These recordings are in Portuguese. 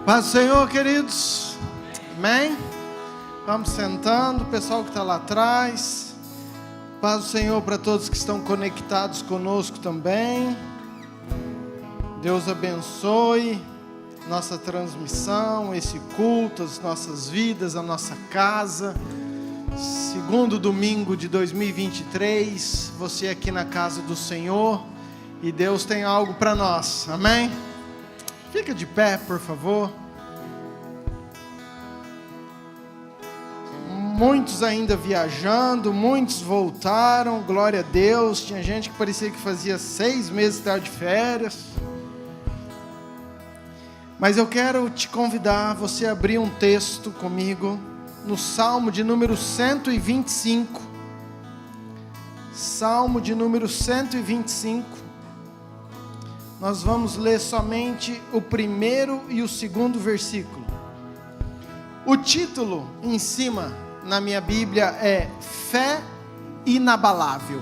Paz do Senhor, queridos. Amém? Vamos sentando, o pessoal que está lá atrás. Paz do Senhor para todos que estão conectados conosco também. Deus abençoe nossa transmissão, esse culto, as nossas vidas, a nossa casa. Segundo domingo de 2023, você aqui na casa do Senhor, e Deus tem algo para nós. Amém? Fica de pé, por favor. Muitos ainda viajando, muitos voltaram, glória a Deus. Tinha gente que parecia que fazia 6 meses que estava de férias. Mas eu quero te convidar a você abrir um texto comigo no Salmo de número 125. Salmo de número 125. Nós vamos ler somente o primeiro e o segundo versículo. O título em cima na minha Bíblia é Fé Inabalável.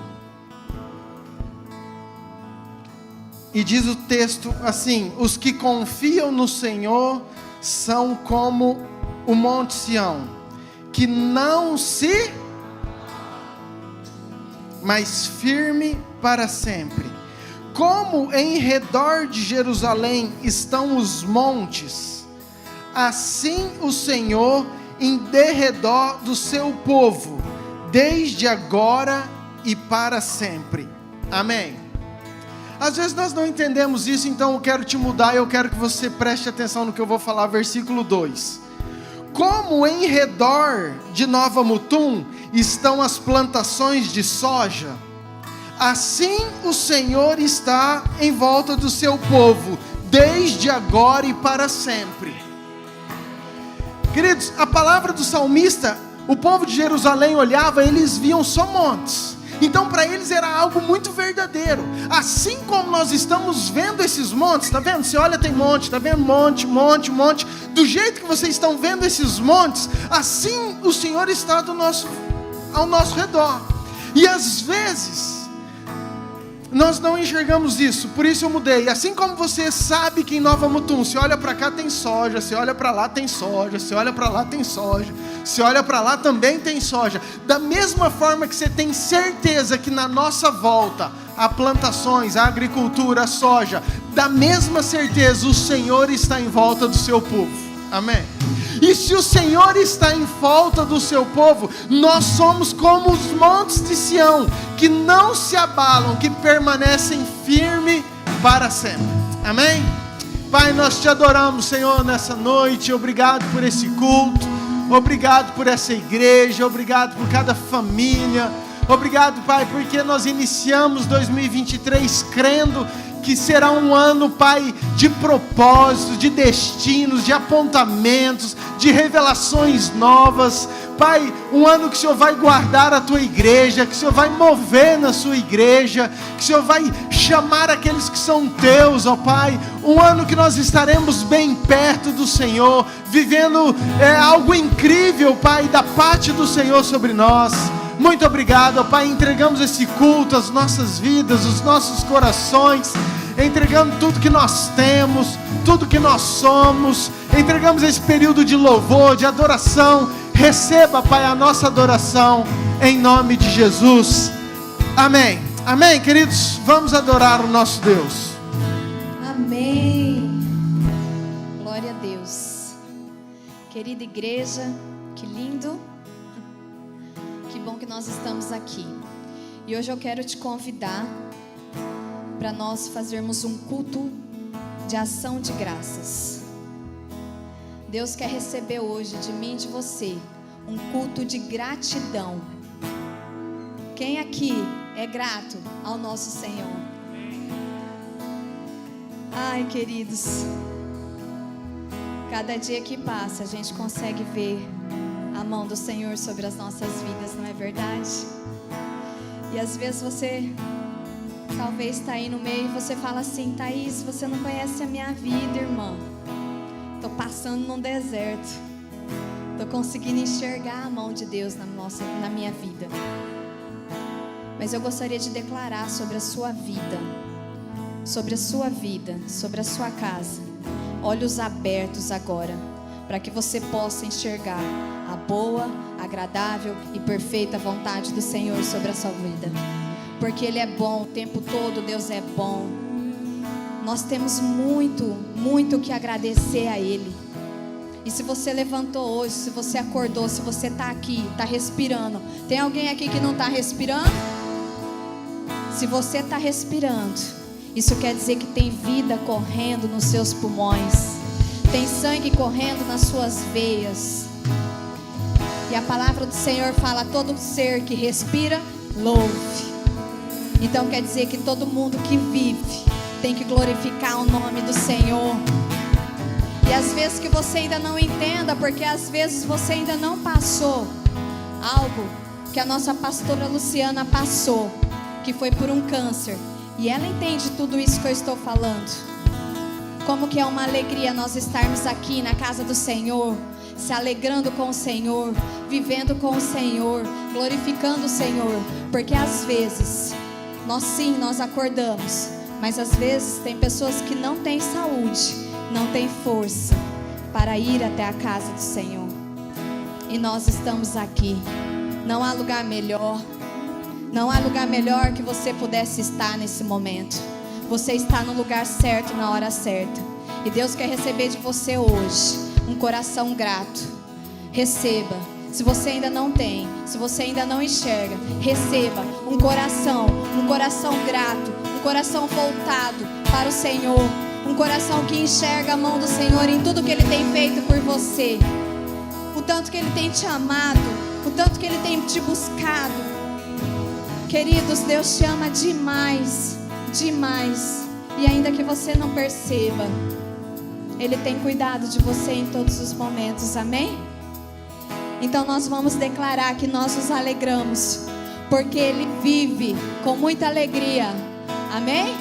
E diz o texto assim: os que confiam no Senhor são como o monte Sião, que não se, mas firme para sempre. Como em redor de Jerusalém estão os montes, assim o Senhor em derredor do seu povo, desde agora e para sempre. Amém. Às vezes nós não entendemos isso, então eu quero te mudar, eu quero que você preste atenção no que eu vou falar, versículo 2. Como em redor de Nova Mutum estão as plantações de soja, assim o Senhor está em volta do seu povo, desde agora e para sempre. Queridos, a palavra do salmista, o povo de Jerusalém olhava, eles viam só montes. Então para eles era algo muito verdadeiro. Assim como nós estamos vendo esses montes, está vendo? Você olha, tem monte, está vendo? Monte. Do jeito que vocês estão vendo esses montes, assim o Senhor está ao nosso redor. E às vezes nós não enxergamos isso, por isso eu mudei. Assim como você sabe que em Nova Mutum, você olha para cá tem soja, você olha para lá tem soja, você olha para lá tem soja, você olha para lá também tem soja. Da mesma forma que você tem certeza que na nossa volta há plantações, a agricultura, a soja, da mesma certeza o Senhor está em volta do seu povo. Amém? E se o Senhor está em volta do seu povo, nós somos como os montes de Sião, que não se abalam, que permanecem firmes para sempre. Amém? Pai, nós te adoramos, Senhor, nessa noite. Obrigado por esse culto, obrigado por essa igreja, obrigado por cada família. Obrigado, Pai, porque nós iniciamos 2023 crendo que será um ano, Pai, de propósitos, de destinos, de apontamentos, de revelações novas. Pai, um ano que o Senhor vai guardar a tua igreja, que o Senhor vai mover na sua igreja, que o Senhor vai chamar aqueles que são teus, ó Pai. Um ano que nós estaremos bem perto do Senhor, vivendo algo incrível, Pai, da parte do Senhor sobre nós. Muito obrigado, ó Pai, entregamos esse culto, as nossas vidas, os nossos corações, entregando tudo que nós temos, tudo que nós somos, entregamos esse período de louvor, de adoração. Receba, Pai, a nossa adoração, em nome de Jesus. Amém. Amém, queridos? Vamos adorar o nosso Deus. Amém. Glória a Deus. Querida igreja, que lindo. Que bom que nós estamos aqui. E hoje eu quero te convidar para nós fazermos um culto de ação de graças. Deus quer receber hoje de mim e de você um culto de gratidão. Quem aqui é grato ao nosso Senhor? Ai, queridos, cada dia que passa a gente consegue ver a mão do Senhor sobre as nossas vidas, não é verdade? E às vezes você talvez está aí no meio e você fala assim: Thaís, você não conhece a minha vida, irmã. Estou passando num deserto. Estou conseguindo enxergar a mão de Deus na minha vida. Mas eu gostaria de declarar sobre a sua vida, sobre a sua casa, olhos abertos agora, para que você possa enxergar a boa, agradável e perfeita vontade do Senhor sobre a sua vida. Porque Ele é bom o tempo todo, Deus é bom. Nós temos muito, muito que agradecer a Ele. E se você levantou hoje, se você acordou, se você está aqui, está respirando, tem alguém aqui que não está respirando? Se você está respirando, isso quer dizer que tem vida correndo nos seus pulmões, tem sangue correndo nas suas veias. E a palavra do Senhor fala: todo ser que respira, louve. Então quer dizer que todo mundo que vive tem que glorificar o nome do Senhor. E às vezes que você ainda não entenda, porque às vezes você ainda não passou algo que a nossa pastora Luciana passou, que foi por um câncer. E ela entende tudo isso que eu estou falando. Como que é uma alegria nós estarmos aqui na casa do Senhor, se alegrando com o Senhor, vivendo com o Senhor, glorificando o Senhor. Porque às vezes, nós acordamos, mas às vezes tem pessoas que não têm saúde, não têm força para ir até a casa do Senhor. E nós estamos aqui. Não há lugar melhor. Não há lugar melhor que você pudesse estar nesse momento. Você está no lugar certo, na hora certa. E Deus quer receber de você hoje um coração grato. Receba. Se você ainda não tem, se você ainda não enxerga, receba um coração grato, um coração voltado para o Senhor, um coração que enxerga a mão do Senhor em tudo que Ele tem feito por você, o tanto que Ele tem te amado, o tanto que Ele tem te buscado. Queridos, Deus te ama demais, demais. E ainda que você não perceba, Ele tem cuidado de você em todos os momentos, amém? Então nós vamos declarar que nós nos alegramos, porque Ele vive com muita alegria, amém?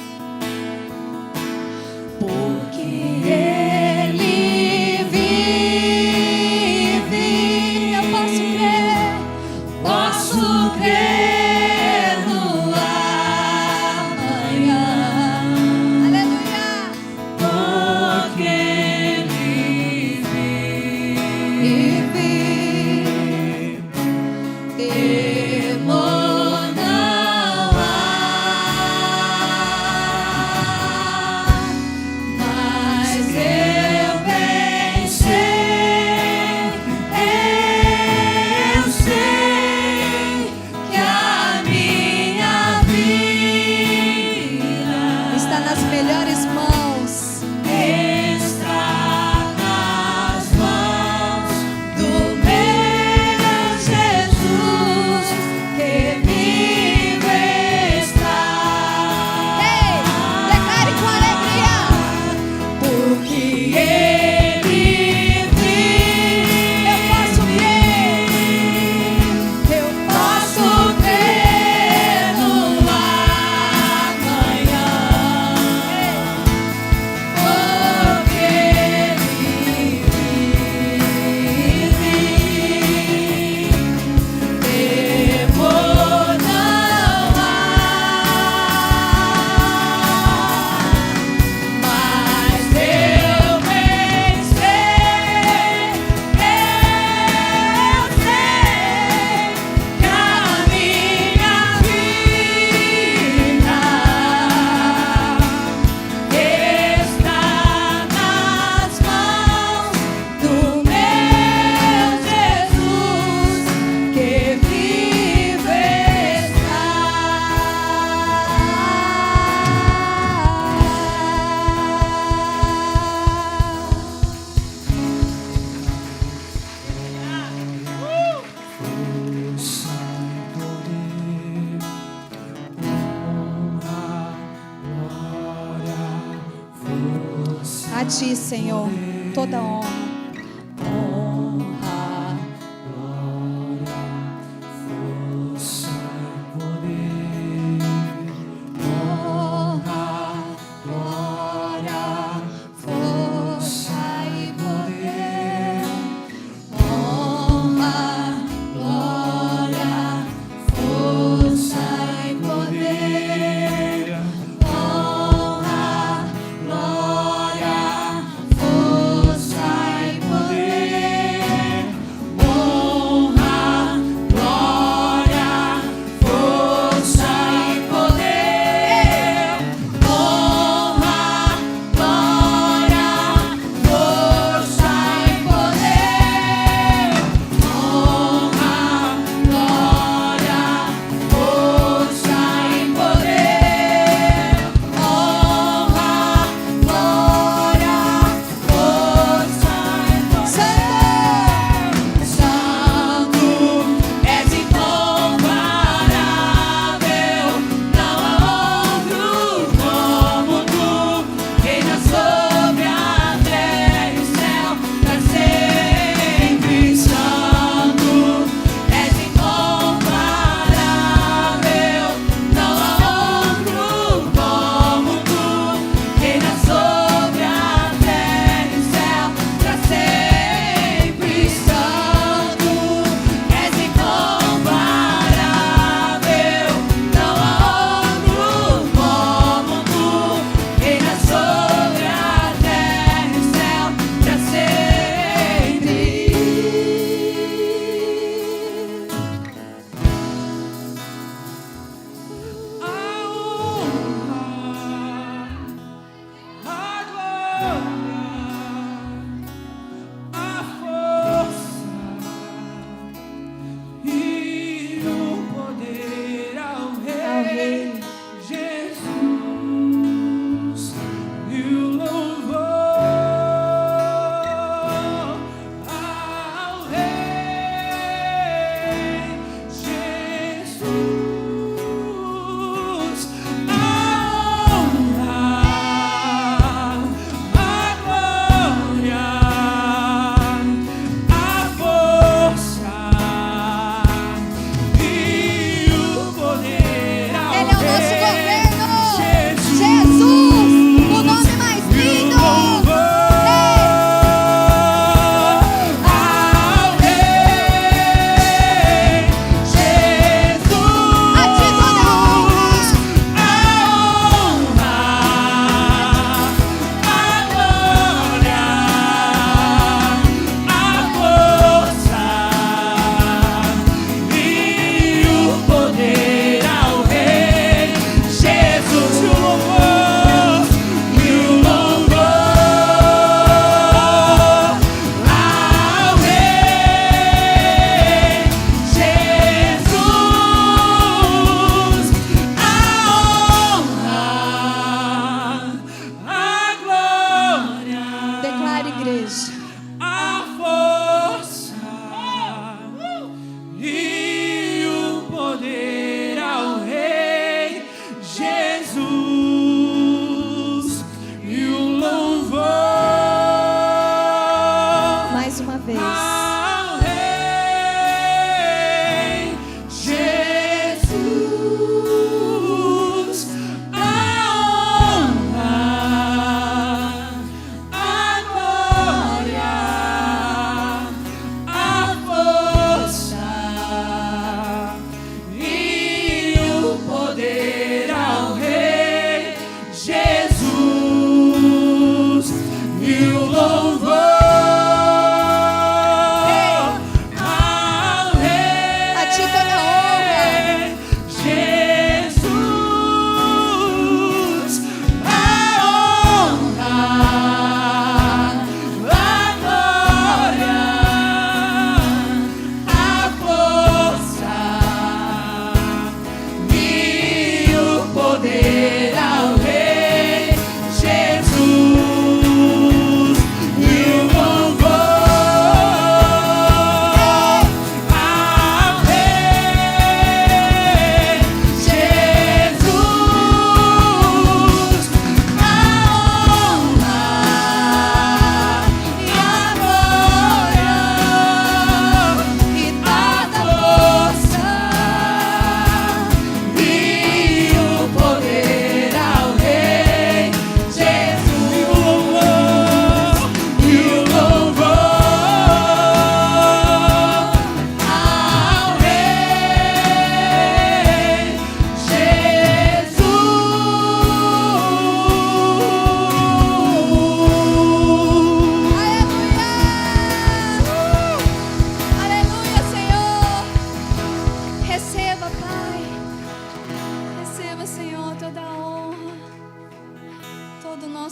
Porque Ele vive, eu posso crer no amanhã, aleluia, porque Ele vive, temor não há, mas eu bem sei que a minha vida está nas melhores mãos. Está nas mãos do meu Jesus, que vive está. Ei, declare com alegria. Porque Ele vive, eu posso crer no amanhã, porque Ele vive, temor não há, mas eu bem sei que a minha vida está nas mãos do meu Jesus, que vive está. A Ti, Senhor, toda honra, força e poder. Honra, glória, força e poder. Honra, glória, força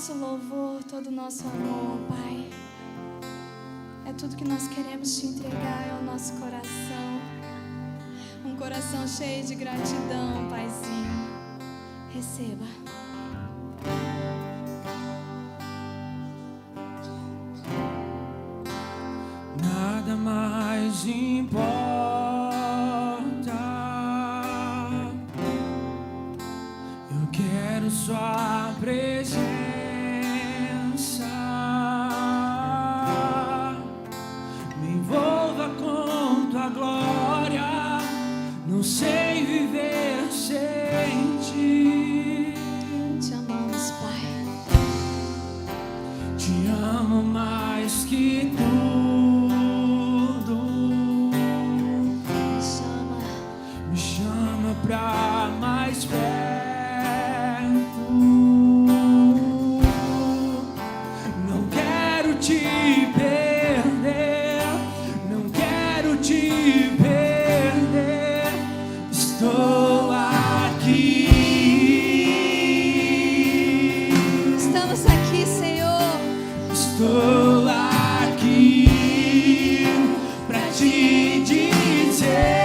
nosso louvor, todo o nosso amor, Pai. É tudo que nós queremos te entregar, é o nosso coração. Um coração cheio de gratidão, Paizinho. Receba. Nada mais importa. Eu quero sua presença. Me envolva com tua glória. Não sei viver sem ti. Te amamos, Pai. Te amo mais que tudo. Me chama pra mais perto. Não quero te perder. Não quero te perder. Estou aqui. Estamos aqui, Senhor. Estou aqui pra te dizer.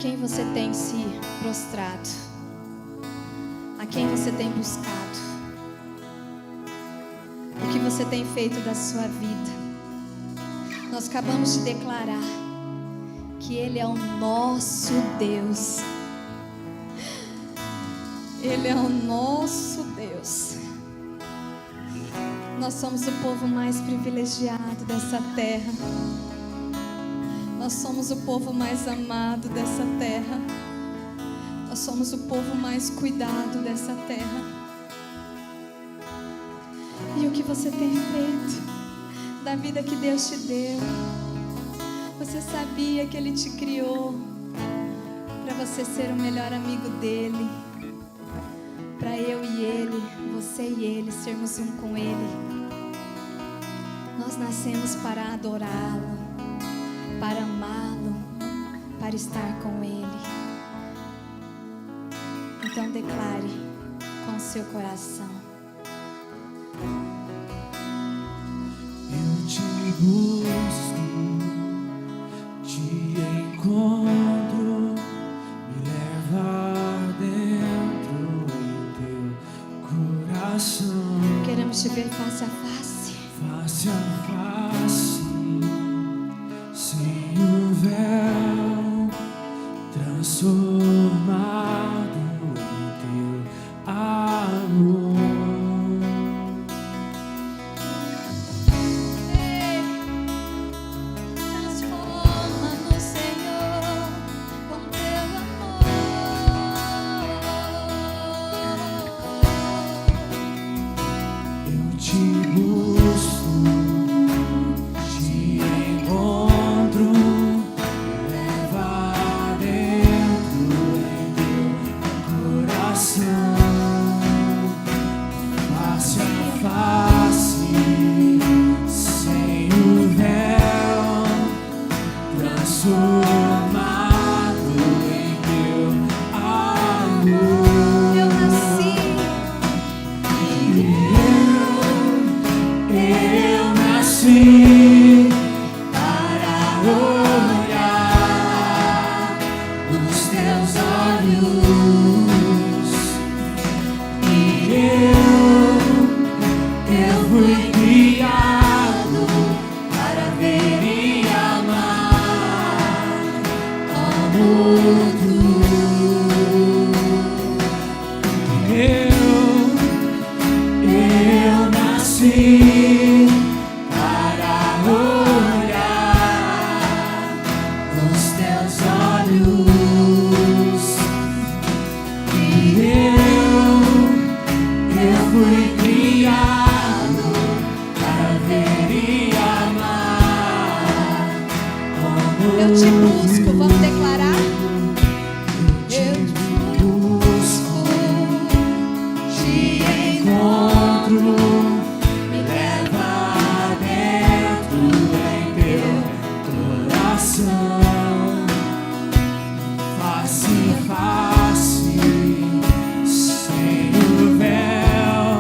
quem você tem se prostrado? A quem você tem buscado? O que você tem feito da sua vida? Nós acabamos de declarar que Ele é o nosso Deus. Ele é o nosso Deus. Nós somos o povo mais privilegiado dessa terra. Nós somos o povo mais amado dessa terra. Nós somos o povo mais cuidado dessa terra. E o que você tem feito da vida que Deus te deu? Você sabia que Ele te criou para você ser o melhor amigo dEle? Para eu e Ele, você e Ele, sermos um com Ele. Nós nascemos para adorá-lo, para amá-lo, para estar com Ele. Então declare com seu coração: eu te busco, te encontro, me leva dentro em teu coração. Queremos te ver face a face. Face a face, sem o véu, transformado em teu amor. Transforma-nos, Senhor, com teu amor. Eu te busco, te encontro, me leva dentro em teu coração. Face a face, sem o véu, transformado em teu amor. Eu nasci. Eu nasci para olhar nos teus olhos, e eu fui criado para ver e amar como tu. Eu nasci para olhar nos teus olhos, e eu fui criado para ver e amar como Eu te busco, vamos declarar. eu te busco, te encontro, me leva dentro em teu coração. Face a face, sem o véu,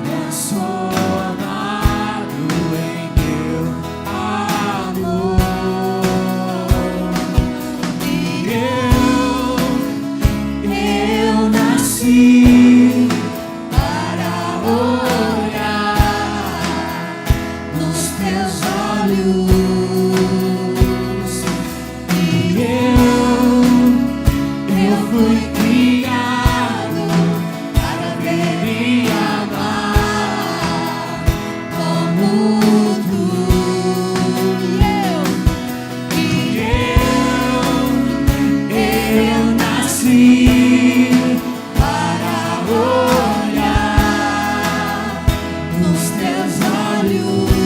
transformado em teu amor. E eu nasci para olhar nos teus olhos, e eu fui criado para ver e amar como tu. Eu nasci para olhar nos teus olhos,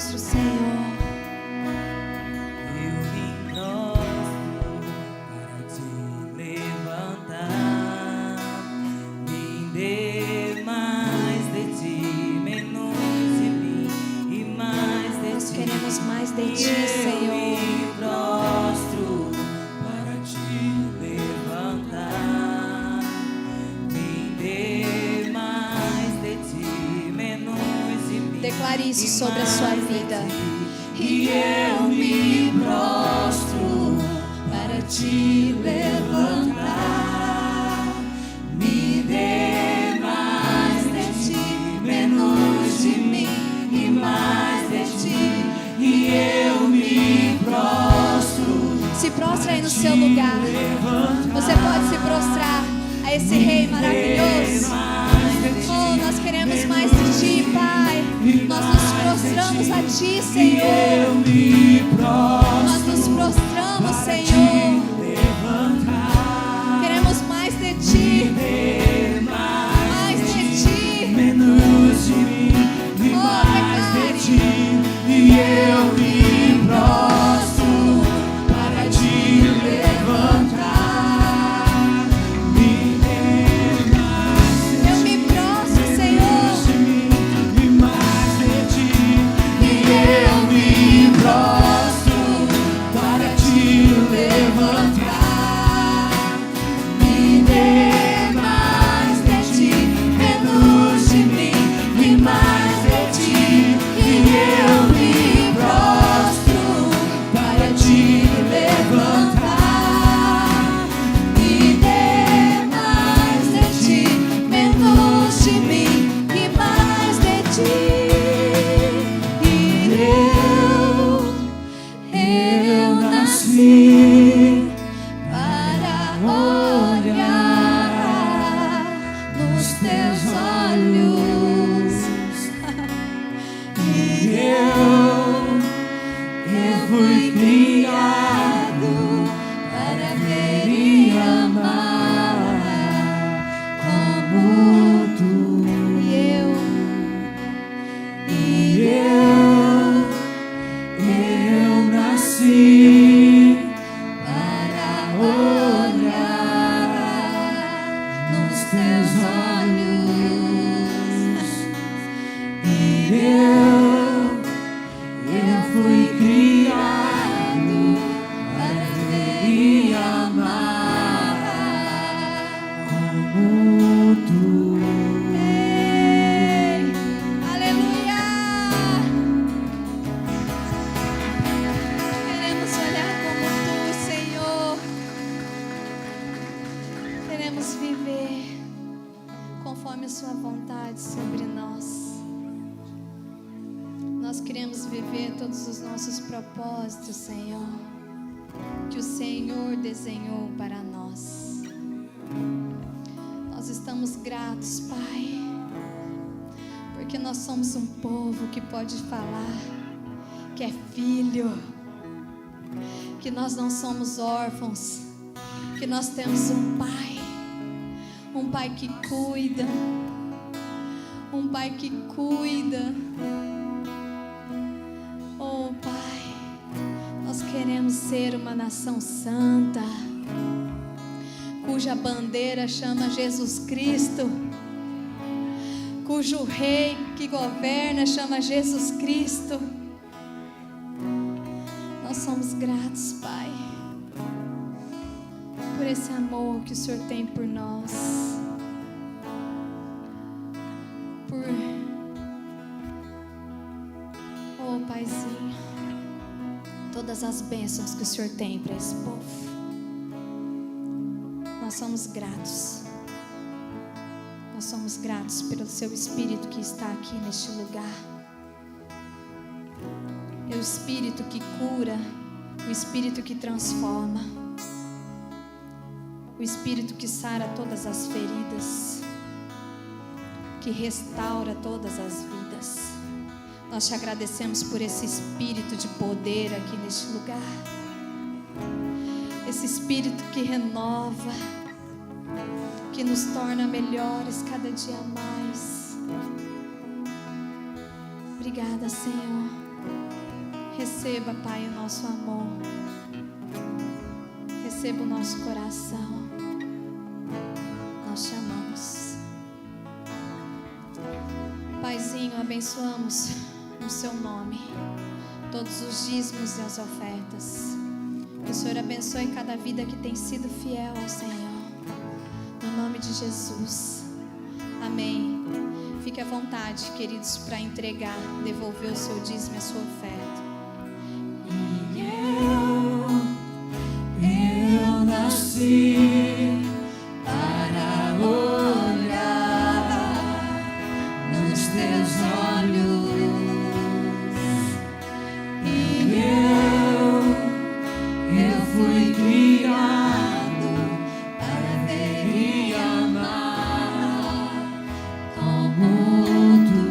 prostro, Senhor. Eu me prostro para te levantar. Me dê mais de ti, menos de mim e mais de Nós ti. queremos mais de ti, Eu Senhor. me prostro para te levantar. Me dê mais de ti, menos de mim. Declare isso sobre a sua vida. E eu me prostro para te levantar. Me dê mais de ti, menos de mim e mais de ti. E eu me prostro. Se prostra aí no seu lugar. Você pode se prostrar a esse Rei maravilhoso. Oh, nós queremos mais de ti, Pai. Nós nos prostramos a ti, Senhor. Nós nos prostramos, Senhor. Queremos mais de ti. Mais de ti. Menos de mim e mais de ti. E eu me prostro para te levantar. Me dê mais Eu me prostro, Senhor. de mim e mais de ti. E eu me prostro para te levantar. Me dê mais de ti, menos de mim e mais de ti. E eu me prostro para te levantar. Me dê mais de ti, menos de mim e mais de ti. E eu nasci para olhar nos teus olhos. E eu fui criado para ver e amar como tu. E eu Eu nasci para olhar nos teus olhos. E eu fui criado para ver e amar como tu. Ei, aleluia! Queremos olhar como tu, Senhor. Queremos viver conforme a sua vontade sobre nós. Nós queremos viver todos os nossos propósitos, Senhor, que o Senhor desenhou para nós. Nós estamos gratos, Pai, porque nós somos um povo que pode falar que é filho, que nós não somos órfãos, que nós temos um Pai que cuida, um Pai que cuida. Oh, Pai, nós queremos ser uma nação santa, cuja bandeira chama Jesus Cristo, cujo rei que governa chama Jesus Cristo. Nós somos gratos, Pai, por esse amor que o Senhor tem por nós, oh, Paizinho, todas as bênçãos que o Senhor tem para esse povo. Nós somos gratos. Nós somos gratos pelo seu Espírito que está aqui neste lugar. É o Espírito que cura, o Espírito que transforma, o Espírito que sara todas as feridas, que restaura todas as vidas. Nós te agradecemos por esse Espírito de poder aqui neste lugar, esse Espírito que renova, que nos torna melhores cada dia mais. Obrigada, Senhor. Receba, Pai, o nosso amor. Receba o nosso coração. Nós te amamos. Paizinho, abençoamos no seu nome todos os dízimos e as ofertas. Que o Senhor abençoe cada vida que tem sido fiel ao Senhor. No nome de Jesus. Amém. Fique à vontade, queridos, para entregar, devolver o seu dízimo e a sua oferta. Eu nasci para olhar nos teus olhos, e eu fui criado para ver e amar como tu,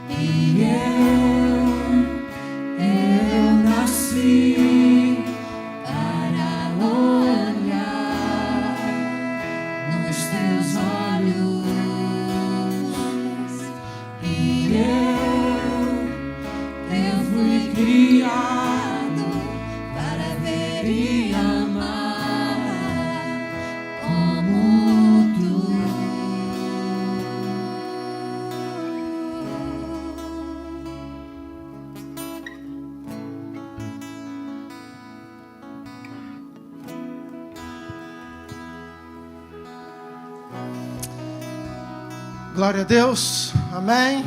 e eu nasci para olhar nos teus olhos, e eu fui criado para ver e amar como tu. Glória a Deus, amém.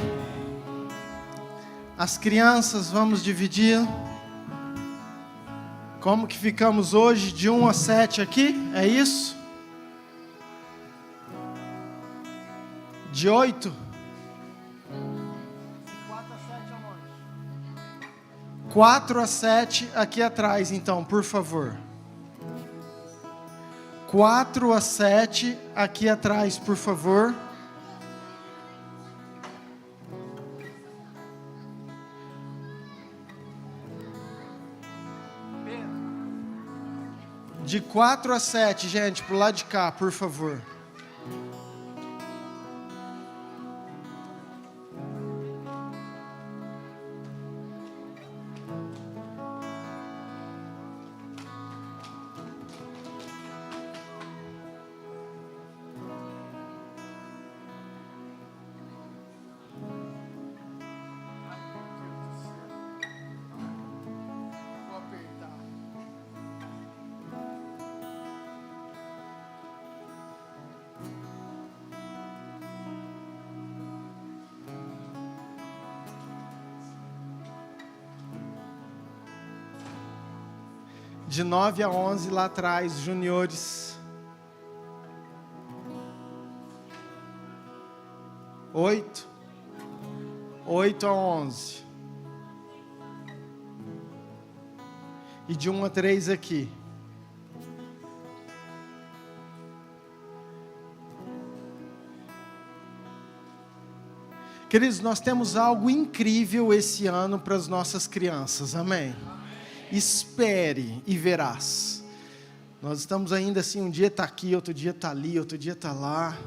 As crianças, vamos dividir. Como que ficamos hoje, de 1 a 7 aqui, é isso? De 8? 4 a 7 aqui atrás, então, por favor. 4 a 7 aqui atrás, por favor. De 4 a 7, gente, pro lado de cá, por favor. Vou apertar. De 9 a 11 lá atrás, juniores. 8 a 11. E de 1 a 3 aqui. Queridos, nós temos algo incrível esse ano para as nossas crianças, amém? Espere e verás. Nós estamos ainda assim, um dia está aqui, outro dia está ali, outro dia está lá.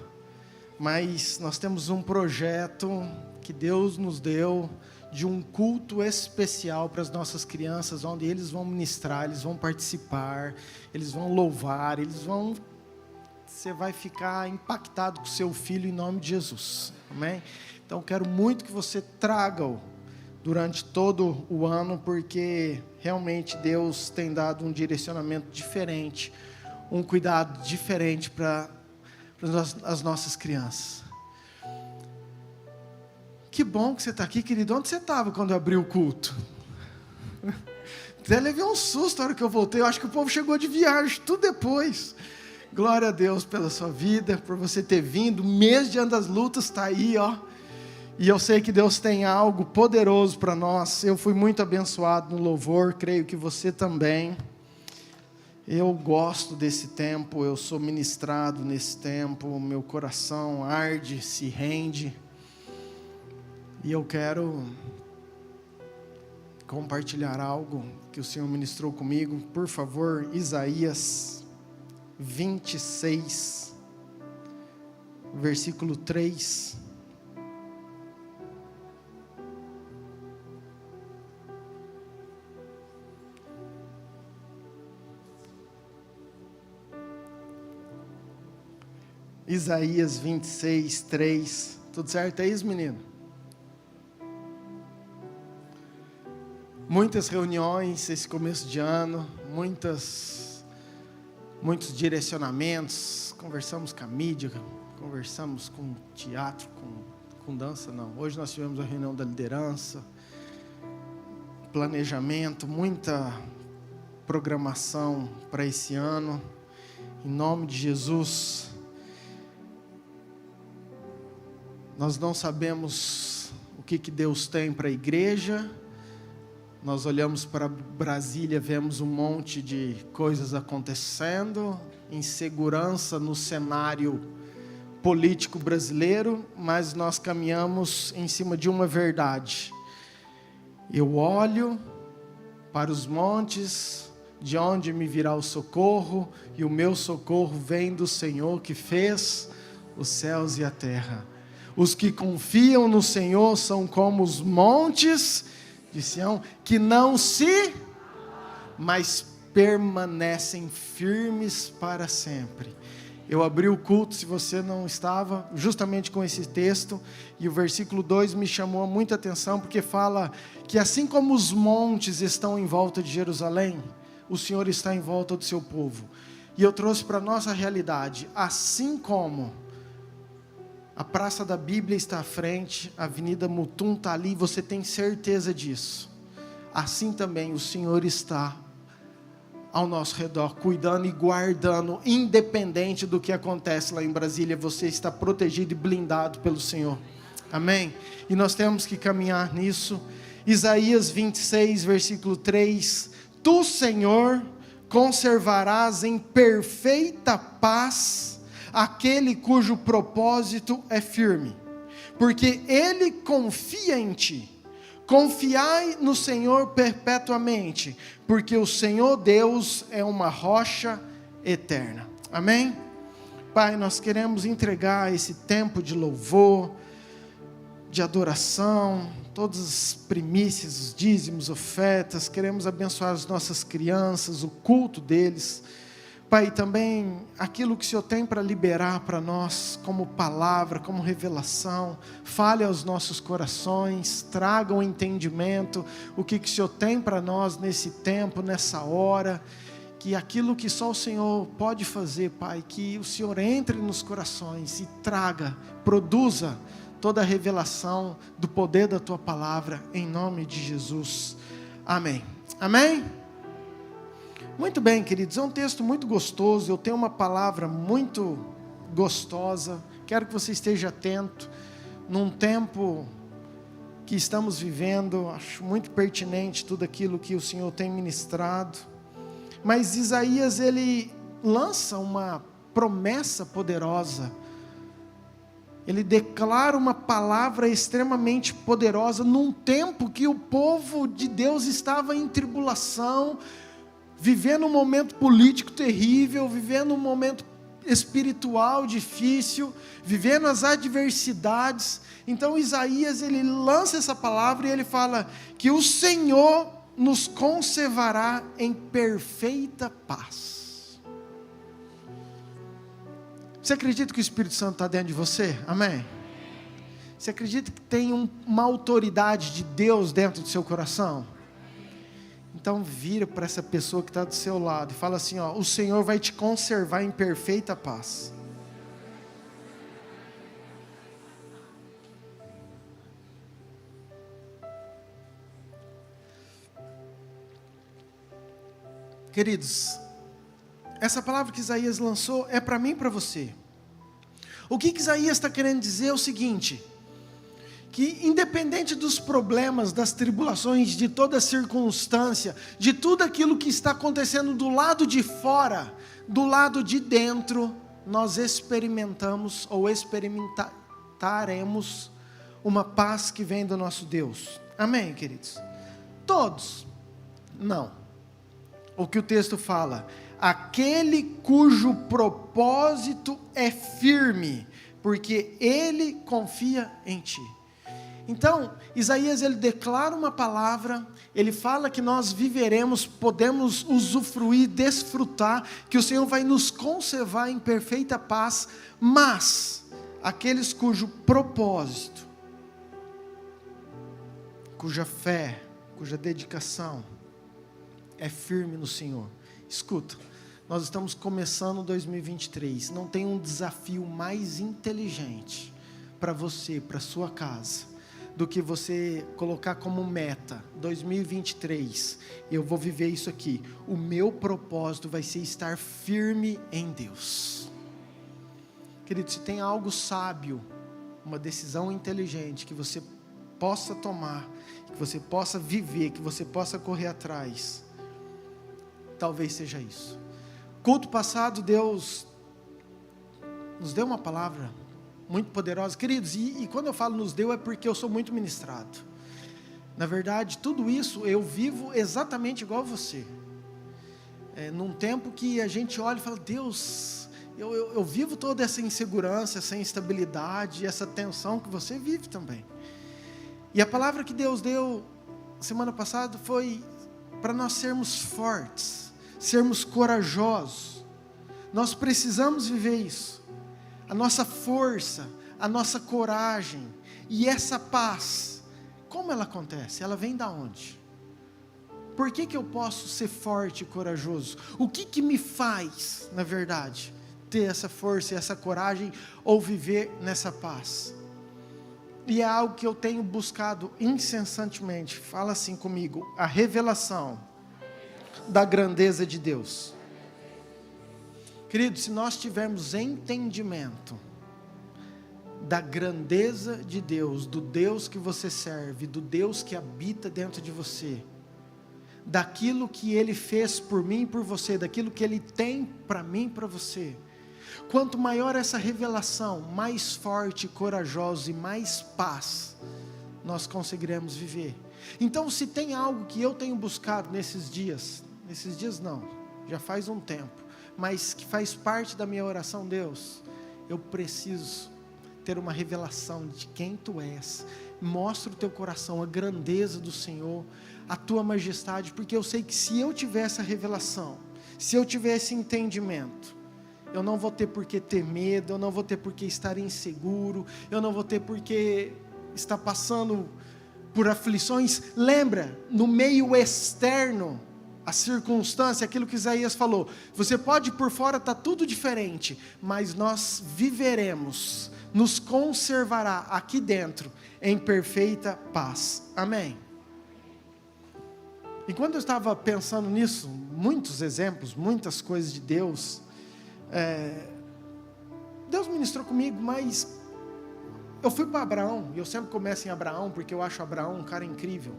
Mas nós temos um projeto que Deus nos deu de um culto especial para as nossas crianças, onde eles vão ministrar, eles vão participar, eles vão louvar, você vai ficar impactado com o seu filho em nome de Jesus, amém? Então quero muito que você traga-o durante todo o ano, porque realmente Deus tem dado um direcionamento diferente, um cuidado diferente para as nossas crianças. Que bom que você está aqui, querido. Onde você estava quando eu abri o culto? Até levei um susto na hora que eu voltei. Eu acho que o povo chegou de viagem, tudo depois. Glória a Deus pela sua vida, por você ter vindo. O mês de Ano das Lutas está aí, ó. E eu sei que Deus tem algo poderoso para nós. Eu fui muito abençoado no louvor, creio que você também. Eu gosto desse tempo, eu sou ministrado nesse tempo, meu coração arde, se rende. E eu quero compartilhar algo que o Senhor ministrou comigo. Por favor, Isaías 26, versículo 3. Isaías 26, 3. Tudo certo aí, menino? Muitas reuniões esse começo de ano, muitos direcionamentos. Conversamos com a mídia, conversamos com teatro, com dança, não. Hoje nós tivemos a reunião da liderança, planejamento, muita programação para esse ano. Em nome de Jesus, nós não sabemos o que Deus tem para a igreja. Nós olhamos para Brasília, vemos um monte de coisas acontecendo, insegurança no cenário político brasileiro, mas nós caminhamos em cima de uma verdade. Eu olho para os montes, de onde me virá o socorro, e o meu socorro vem do Senhor que fez os céus e a terra. Os que confiam no Senhor são como os montes de Sião, que não se, mas permanecem firmes para sempre. Eu abri o culto, se você não estava, justamente com esse texto, e o versículo 2 me chamou muita atenção, porque fala que assim como os montes estão em volta de Jerusalém, o Senhor está em volta do seu povo. E eu trouxe para a nossa realidade, assim como a Praça da Bíblia está à frente, a Avenida Mutum está ali, você tem certeza disso. Assim também o Senhor está ao nosso redor, cuidando e guardando, independente do que acontece lá em Brasília, você está protegido e blindado pelo Senhor. Amém? E nós temos que caminhar nisso. Isaías 26, versículo 3. Tu, Senhor, conservarás em perfeita paz aquele cujo propósito é firme, porque ele confia em ti. Confiai no Senhor perpetuamente, porque o Senhor Deus é uma rocha eterna. Amém? Pai, nós queremos entregar esse tempo de louvor, de adoração, todas as primícias, os dízimos, ofertas. Queremos abençoar as nossas crianças, o culto deles. Pai, também aquilo que o Senhor tem para liberar para nós, como palavra, como revelação, fale aos nossos corações, traga um entendimento, o que o Senhor tem para nós nesse tempo, nessa hora, que aquilo que só o Senhor pode fazer, Pai, que o Senhor entre nos corações e traga, produza toda a revelação do poder da Tua palavra, em nome de Jesus. Amém. Amém? Muito bem, queridos, é um texto muito gostoso, eu tenho uma palavra muito gostosa, quero que você esteja atento, num tempo que estamos vivendo, acho muito pertinente tudo aquilo que o Senhor tem ministrado, mas Isaías, ele lança uma promessa poderosa, ele declara uma palavra extremamente poderosa, num tempo que o povo de Deus estava em tribulação, vivendo um momento político terrível, vivendo um momento espiritual difícil, vivendo as adversidades. Então Isaías, ele lança essa palavra e ele fala que o Senhor nos conservará em perfeita paz. Você acredita que o Espírito Santo está dentro de você? Amém? Você acredita que tem uma autoridade de Deus dentro do seu coração? Então vira para essa pessoa que está do seu lado e fala assim, ó, o Senhor vai te conservar em perfeita paz. Queridos, essa palavra que Isaías lançou é para mim e para você. O que Isaías está querendo dizer é o seguinte, que independente dos problemas, das tribulações, de toda circunstância, de tudo aquilo que está acontecendo do lado de fora, do lado de dentro, nós experimentamos ou experimentaremos uma paz que vem do nosso Deus. Amém, queridos? Todos? Não. O que o texto fala, aquele cujo propósito é firme, porque ele confia em ti. Então, Isaías, ele declara uma palavra, ele fala que nós viveremos, podemos usufruir, desfrutar, que o Senhor vai nos conservar em perfeita paz, mas aqueles cujo propósito, cuja fé, cuja dedicação é firme no Senhor. Escuta, nós estamos começando 2023, não tem um desafio mais inteligente para você, para sua casa, do que você colocar como meta, 2023, eu vou viver isso aqui, o meu propósito vai ser estar firme em Deus. Querido, se tem algo sábio, uma decisão inteligente que você possa tomar, que você possa viver, que você possa correr atrás, talvez seja isso. Culto passado, Deus nos deu uma palavra muito poderosa, queridos, e quando eu falo nos deu é porque eu sou muito ministrado. Na verdade, tudo isso eu vivo exatamente igual a você. Num tempo que a gente olha e fala, Deus, eu vivo toda essa insegurança, essa instabilidade, essa tensão que você vive também. E a palavra que Deus deu semana passada foi para nós sermos fortes, sermos corajosos. Nós precisamos viver isso. A nossa força, a nossa coragem e essa paz, como ela acontece? Ela vem da onde? Por que eu posso ser forte e corajoso? O que me faz, na verdade, ter essa força e essa coragem ou viver nessa paz? E é algo que eu tenho buscado incessantemente. Fala assim comigo: a revelação da grandeza de Deus. Querido, se nós tivermos entendimento da grandeza de Deus, do Deus que você serve, do Deus que habita dentro de você, daquilo que Ele fez por mim e por você, daquilo que Ele tem para mim e para você, quanto maior essa revelação, mais forte, corajoso e mais paz nós conseguiremos viver. Então, se tem algo que eu tenho buscado nesses dias não, já faz um tempo, mas que faz parte da minha oração, Deus, eu preciso ter uma revelação de quem Tu és. Mostra o Teu coração, a grandeza do Senhor, a Tua majestade, porque eu sei que se eu tiver essa revelação, se eu tiver esse entendimento, eu não vou ter por que ter medo, eu não vou ter por que estar inseguro, eu não vou ter por que estar passando por aflições. Lembra, no meio externo, a circunstância, aquilo que Isaías falou, você pode por fora estar tudo diferente, mas nós viveremos, nos conservará aqui dentro, em perfeita paz. Amém? E quando eu estava pensando nisso, muitos exemplos, muitas coisas de Deus, Deus ministrou comigo, mas eu fui para Abraão, e eu sempre começo em Abraão, porque eu acho Abraão um cara incrível.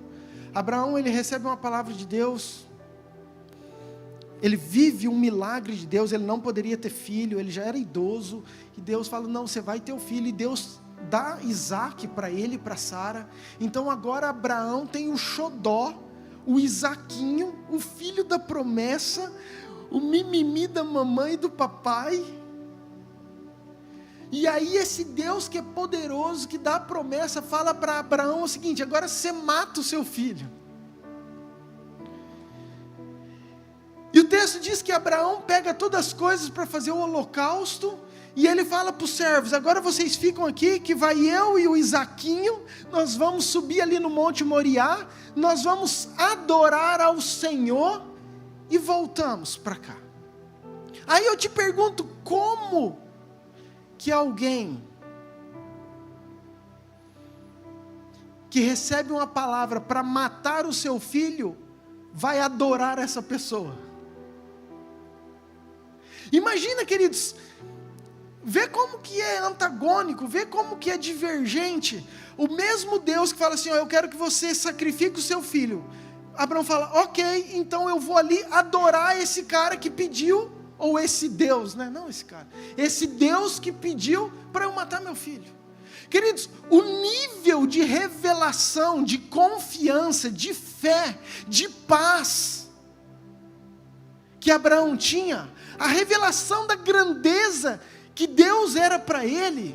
Abraão, ele recebe uma palavra de Deus, ele vive um milagre de Deus, ele não poderia ter filho, ele já era idoso, e Deus fala, não, você vai ter o filho, e Deus dá Isaac para ele e para Sara. Então agora Abraão tem o xodó, o Isaquinho, o filho da promessa, o mimimi da mamãe e do papai. E aí esse Deus que é poderoso, que dá a promessa, fala para Abraão o seguinte: agora você mata o seu filho. E o texto diz que Abraão pega todas as coisas para fazer o holocausto, e ele fala para os servos: agora vocês ficam aqui, que vai eu e o Isaquinho, nós vamos subir ali no Monte Moriá, nós vamos adorar ao Senhor, e voltamos para cá. Aí eu te pergunto, como que alguém que recebe uma palavra para matar o seu filho, vai adorar essa pessoa? Imagina, queridos, vê como que é antagônico, vê como que é divergente. O mesmo Deus que fala assim: eu quero que você sacrifique o seu filho. Abraão fala: ok, então eu vou ali adorar esse cara que pediu, ou esse Deus, né? Não esse cara, esse Deus que pediu para eu matar meu filho. Queridos, o nível de revelação, de confiança, de fé, de paz que Abraão tinha, a revelação da grandeza que Deus era para ele,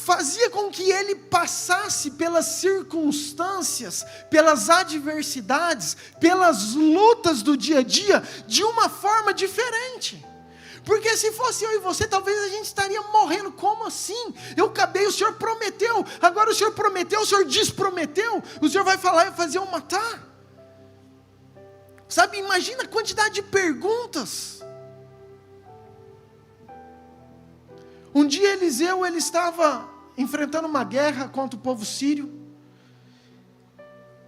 fazia com que ele passasse pelas circunstâncias, pelas adversidades, pelas lutas do dia a dia, de uma forma diferente. Porque se fosse eu e você, talvez a gente estaria morrendo. Como assim? Eu acabei, o Senhor prometeu, agora o Senhor prometeu, o Senhor desprometeu, o Senhor vai falar e fazer eu matar. Sabe, imagina a quantidade de perguntas. Um dia Eliseu, ele estava enfrentando uma guerra contra o povo sírio,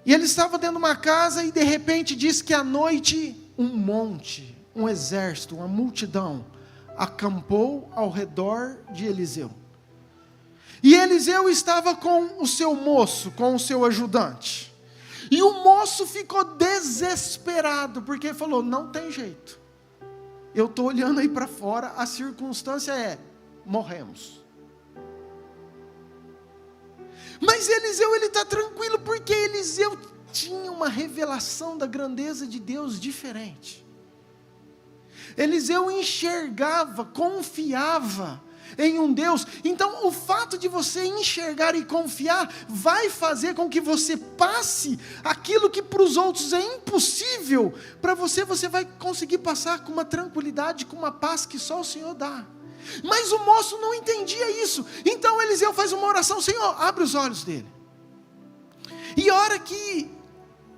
e ele estava dentro de uma casa, e de repente diz que à noite, um monte, um exército, uma multidão, acampou ao redor de Eliseu, e Eliseu estava com o seu moço, com o seu ajudante, e o moço ficou desesperado, porque falou, não tem jeito, eu estou olhando aí para fora, a circunstância é, morremos. Mas Eliseu, ele está tranquilo, porque Eliseu tinha uma revelação da grandeza de Deus diferente. Eliseu enxergava, confiava em um Deus. Então o fato de você enxergar e confiar, vai fazer com que você passe aquilo que para os outros é impossível, para você vai conseguir passar com uma tranquilidade, com uma paz que só o Senhor dá. Mas o moço não entendia isso. Então Eliseu faz uma oração, Senhor, abre os olhos dele. E a hora que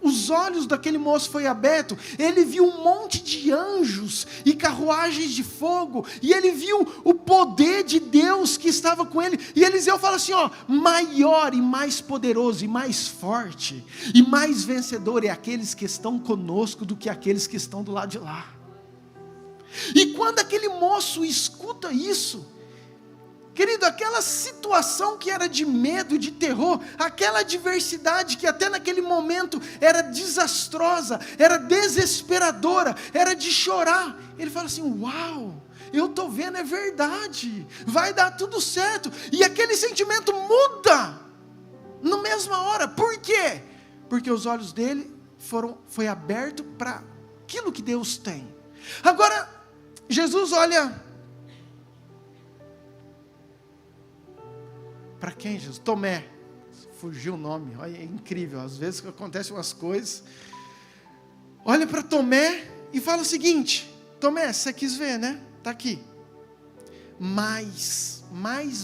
os olhos daquele moço foi aberto, ele viu um monte de anjos e carruagens de fogo, e ele viu o poder de Deus que estava com ele. E Eliseu fala assim, maior e mais poderoso e mais forte e mais vencedor é aqueles que estão conosco do que aqueles que estão do lado de lá. E quando aquele moço escuta isso, querido, aquela situação que era de medo, de terror, aquela adversidade que até naquele momento era desastrosa, era desesperadora, era de chorar, ele fala assim, uau, eu estou vendo, é verdade, vai dar tudo certo. E aquele sentimento muda na mesma hora. Por quê? Porque os olhos dele foi aberto para aquilo que Deus tem. Agora Jesus olha para quem, Jesus? Tomé, fugiu o nome, olha, é incrível, às vezes acontecem umas coisas. Olha para Tomé e fala o seguinte, Tomé, você quis ver, né? Está aqui. Mais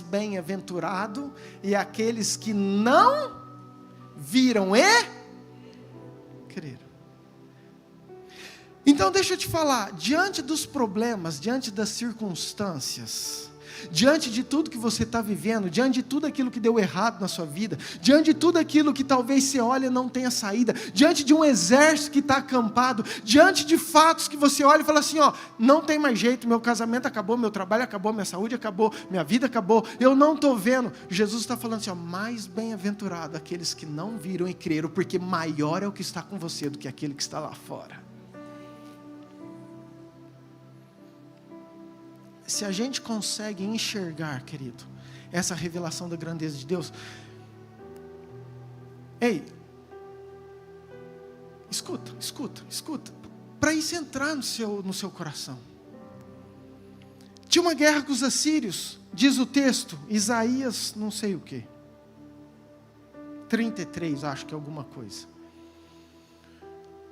bem-aventurado é aqueles que não viram e creram. Então deixa eu te falar, diante dos problemas, diante das circunstâncias, diante de tudo que você está vivendo, diante de tudo aquilo que deu errado na sua vida, diante de tudo aquilo que talvez você olha e não tenha saída, diante de um exército que está acampado, diante de fatos que você olha e fala assim, não tem mais jeito, meu casamento acabou, meu trabalho acabou, minha saúde acabou, minha vida acabou, eu não estou vendo. Jesus está falando assim, mais bem-aventurado aqueles que não viram e creram, porque maior é o que está com você do que aquele que está lá fora. Se a gente consegue enxergar, querido, essa revelação da grandeza de Deus, ei, escuta, para isso entrar no seu coração. Tinha uma guerra com os assírios, diz o texto, Isaías não sei o que, 33, acho que é alguma coisa.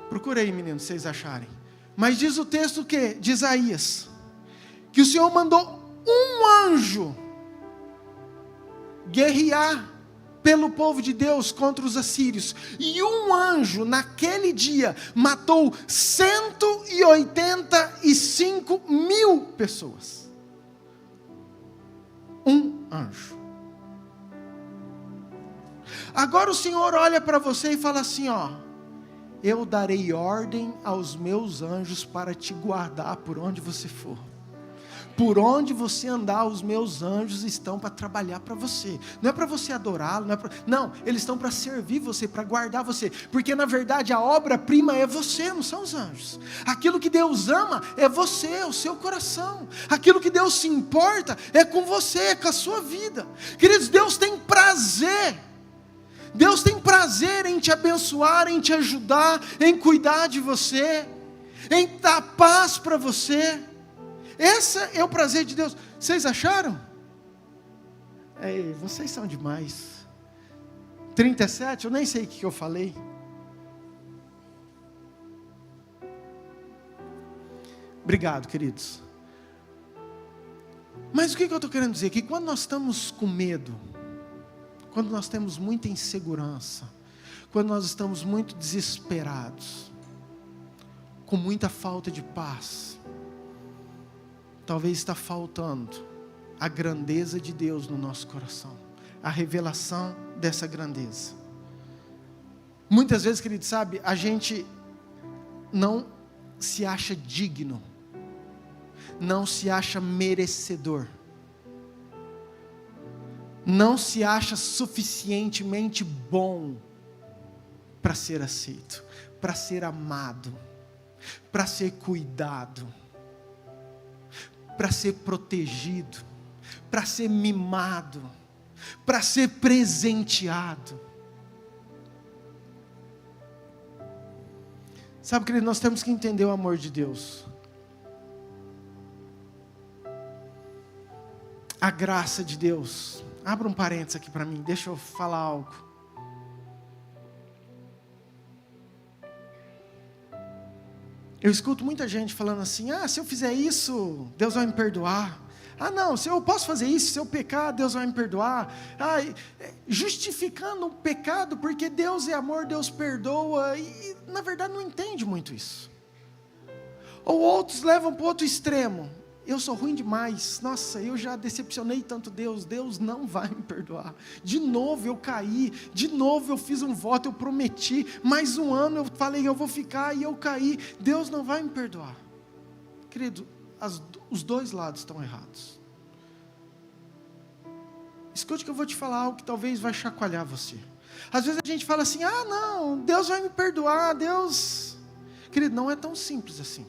Procura aí, meninos, vocês acharem. Mas diz o texto o quê? De Isaías, que o Senhor mandou um anjo guerrear pelo povo de Deus contra os assírios, e um anjo naquele dia matou 185.000 pessoas. Um anjo. Agora o Senhor olha para você e fala assim, eu darei ordem aos meus anjos para te guardar por onde você for. Por onde você andar, os meus anjos estão para trabalhar para você. Não é para você adorá-lo, não, eles estão para servir você, para guardar você. Porque na verdade a obra-prima é você, não são os anjos. Aquilo que Deus ama é você, é o seu coração. Aquilo que Deus se importa é com você, é com a sua vida. Queridos, Deus tem prazer. Deus tem prazer em te abençoar, em te ajudar, em cuidar de você, em dar paz para você. Esse é o prazer de Deus. Vocês acharam? Ei, vocês são demais. 37, eu nem sei o que eu falei. Obrigado, queridos. Mas o que eu estou querendo dizer? Que quando nós estamos com medo, quando nós temos muita insegurança, quando nós estamos muito desesperados, com muita falta de paz, talvez está faltando a grandeza de Deus no nosso coração, a revelação dessa grandeza. Muitas vezes, querido, sabe, a gente não se acha digno, não se acha merecedor, não se acha suficientemente bom para ser aceito, para ser amado, para ser cuidado, para ser protegido, para ser mimado, para ser presenteado. Sabe, querido, nós temos que entender o amor de Deus. A graça de Deus. Abra um parênteses aqui para mim, deixa eu falar algo. Eu escuto muita gente falando assim: se eu fizer isso, Deus vai me perdoar. Não, se eu posso fazer isso, se eu pecar, Deus vai me perdoar. Justificando o pecado, porque Deus é amor, Deus perdoa, e na verdade não entende muito isso. Ou outros levam para o outro extremo: eu sou ruim demais, nossa, eu já decepcionei tanto Deus, Deus não vai me perdoar. De novo eu caí, de novo eu fiz um voto, eu prometi, mais um ano eu falei eu vou ficar e eu caí, Deus não vai me perdoar. Querido, os dois lados estão errados. Escute que eu vou te falar algo que talvez vai chacoalhar você. Às vezes a gente fala assim: não, Deus vai me perdoar, Deus... Querido, não é tão simples assim.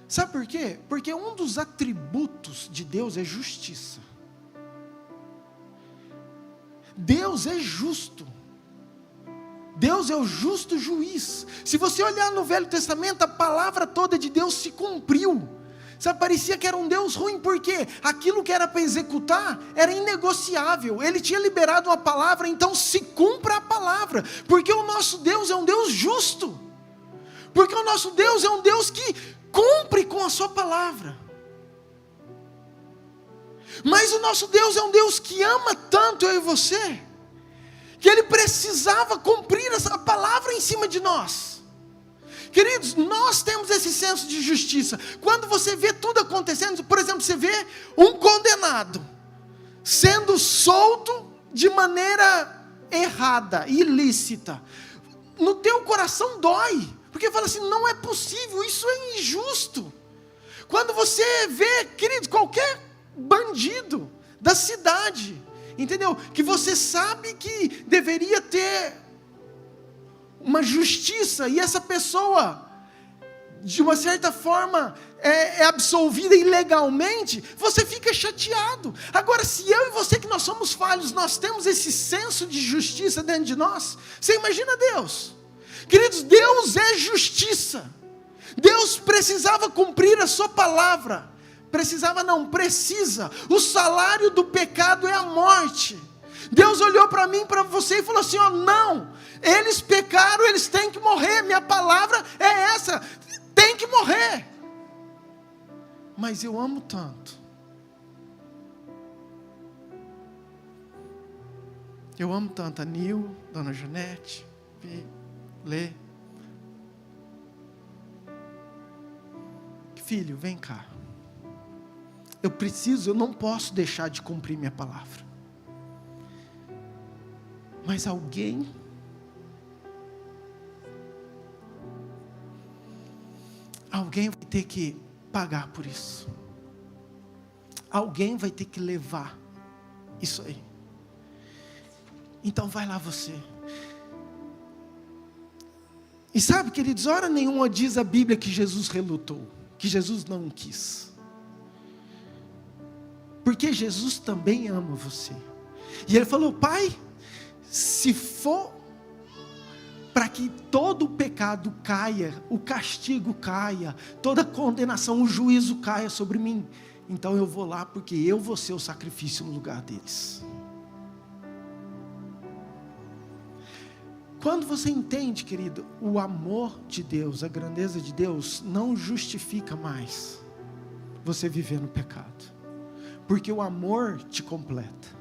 Sabe por quê? Porque um dos atributos de Deus é justiça. Deus é justo. Deus é o justo juiz. Se você olhar no Velho Testamento, a palavra toda de Deus se cumpriu. Sabe, parecia que era um Deus ruim, porque aquilo que era para executar era inegociável. Ele tinha liberado uma palavra, então se cumpra a palavra. Porque o nosso Deus é um Deus justo. Porque o nosso Deus é um Deus que cumpre com a sua palavra. Mas o nosso Deus é um Deus que ama tanto eu e você, que Ele precisava cumprir essa palavra em cima de nós. Queridos, nós temos esse senso de justiça. Quando você vê tudo acontecendo, por exemplo, você vê um condenado sendo solto de maneira errada, ilícita, no teu coração dói, porque fala assim: não é possível, isso é injusto. Quando você vê, queridos, qualquer bandido da cidade, entendeu? Que você sabe que deveria ter uma justiça, e essa pessoa, de uma certa forma, é absolvida ilegalmente, você fica chateado. Agora, se eu e você, que nós somos falhos, nós temos esse senso de justiça dentro de nós, você imagina Deus. Queridos, Deus é justiça. Deus precisava cumprir a sua palavra. Precisava não, precisa. O salário do pecado é a morte. Deus olhou para mim, para você e falou assim: não, eles pecaram, eles têm que morrer. Minha palavra é essa, tem que morrer. Mas eu amo tanto. Eu amo tanto a Nil, Dona Janete, Lê. Filho, vem cá. Eu não posso deixar de cumprir minha palavra. Mas alguém vai ter que pagar por isso. Alguém vai ter que levar isso aí. Então vai lá você. E sabe, queridos, hora nenhuma diz a Bíblia que Jesus relutou, que Jesus não quis. Porque Jesus também ama você. E Ele falou: Pai, se for para que todo o pecado caia, o castigo caia, toda condenação, o juízo caia sobre mim, Então eu vou lá porque eu vou ser o sacrifício no lugar deles. Quando você entende, querido, o amor de Deus, a grandeza de Deus, não justifica mais você viver no pecado. Porque o amor te completa.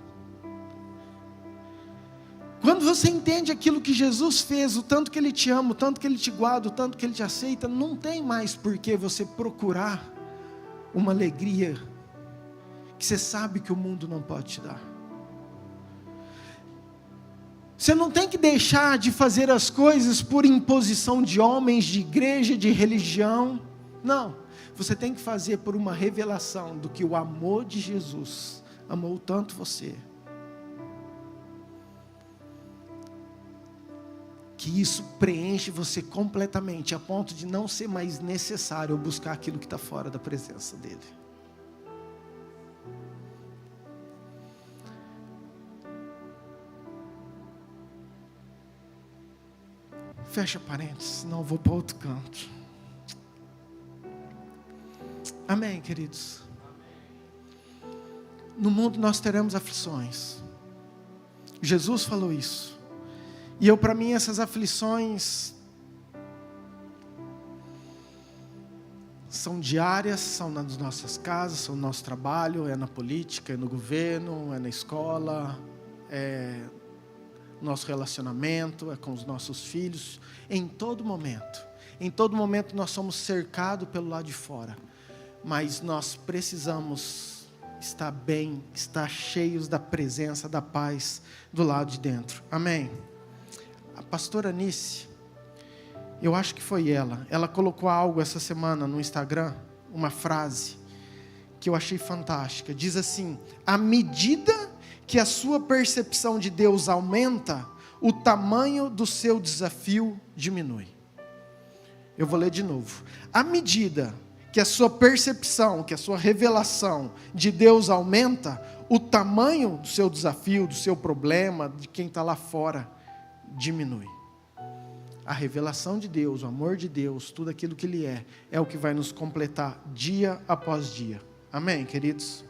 Quando você entende aquilo que Jesus fez, o tanto que Ele te ama, o tanto que Ele te guarda, o tanto que Ele te aceita, não tem mais por que você procurar uma alegria que você sabe que o mundo não pode te dar. Você não tem que deixar de fazer as coisas por imposição de homens, de igreja, de religião. Não, você tem que fazer por uma revelação do que o amor de Jesus amou tanto você. Que isso preenche você completamente, a ponto de não ser mais necessário buscar aquilo que está fora da presença dEle. Fecha parênteses, senão eu vou para outro canto. Amém, queridos? No mundo nós teremos aflições. Jesus falou isso. E para mim, essas aflições são diárias, são nas nossas casas, são no nosso trabalho, é na política, é no governo, é na escola, é no nosso relacionamento, é com os nossos filhos, em todo momento. Em todo momento nós somos cercados pelo lado de fora, mas nós precisamos estar bem, estar cheios da presença, da paz do lado de dentro. Amém? A pastora Anice, eu acho que foi ela colocou algo essa semana no Instagram, uma frase que eu achei fantástica. Diz assim: à medida que a sua percepção de Deus aumenta, o tamanho do seu desafio diminui. Eu vou ler de novo. À medida que a sua percepção, que a sua revelação de Deus aumenta, o tamanho do seu desafio, do seu problema, de quem está lá fora, diminui. A revelação de Deus, o amor de Deus, tudo aquilo que Ele é o que vai nos completar dia após dia. Amém, queridos?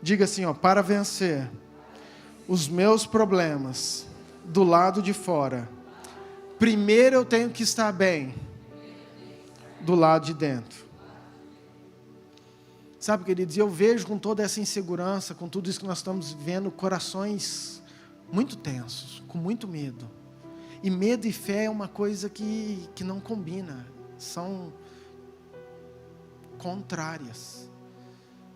Diga assim, para vencer os meus problemas do lado de fora, primeiro eu tenho que estar bem do lado de dentro. Sabe, queridos, eu vejo com toda essa insegurança, com tudo isso que nós estamos vivendo, corações muito tensos, com muito medo. E medo e fé é uma coisa que não combina, são contrárias.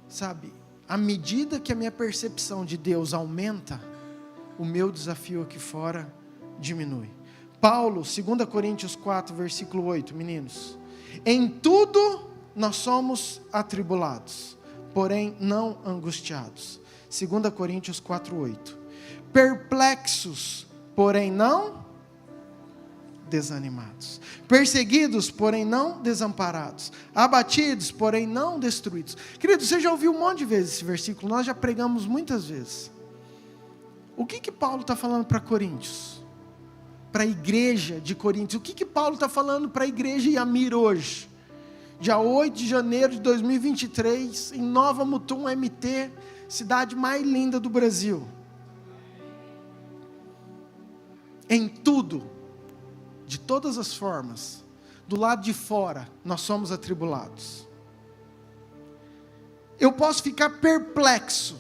Sabe, à medida que a minha percepção de Deus aumenta, o meu desafio aqui fora diminui. Paulo, 2 Coríntios 4, versículo 8, meninos. Em tudo nós somos atribulados, porém não angustiados. 2 Coríntios 4, 8. Perplexos, porém não desanimados. Perseguidos, porém não desamparados. Abatidos, porém não destruídos. Querido, você já ouviu um monte de vezes esse versículo, nós já pregamos muitas vezes. O que Paulo está falando para Coríntios? Para a igreja de Coríntios. O que Paulo está falando para a igreja Yamir hoje? Dia 8 de janeiro de 2023, em Nova Mutum, MT, cidade mais linda do Brasil. Em tudo, de todas as formas, do lado de fora, nós somos atribulados. Eu posso ficar perplexo.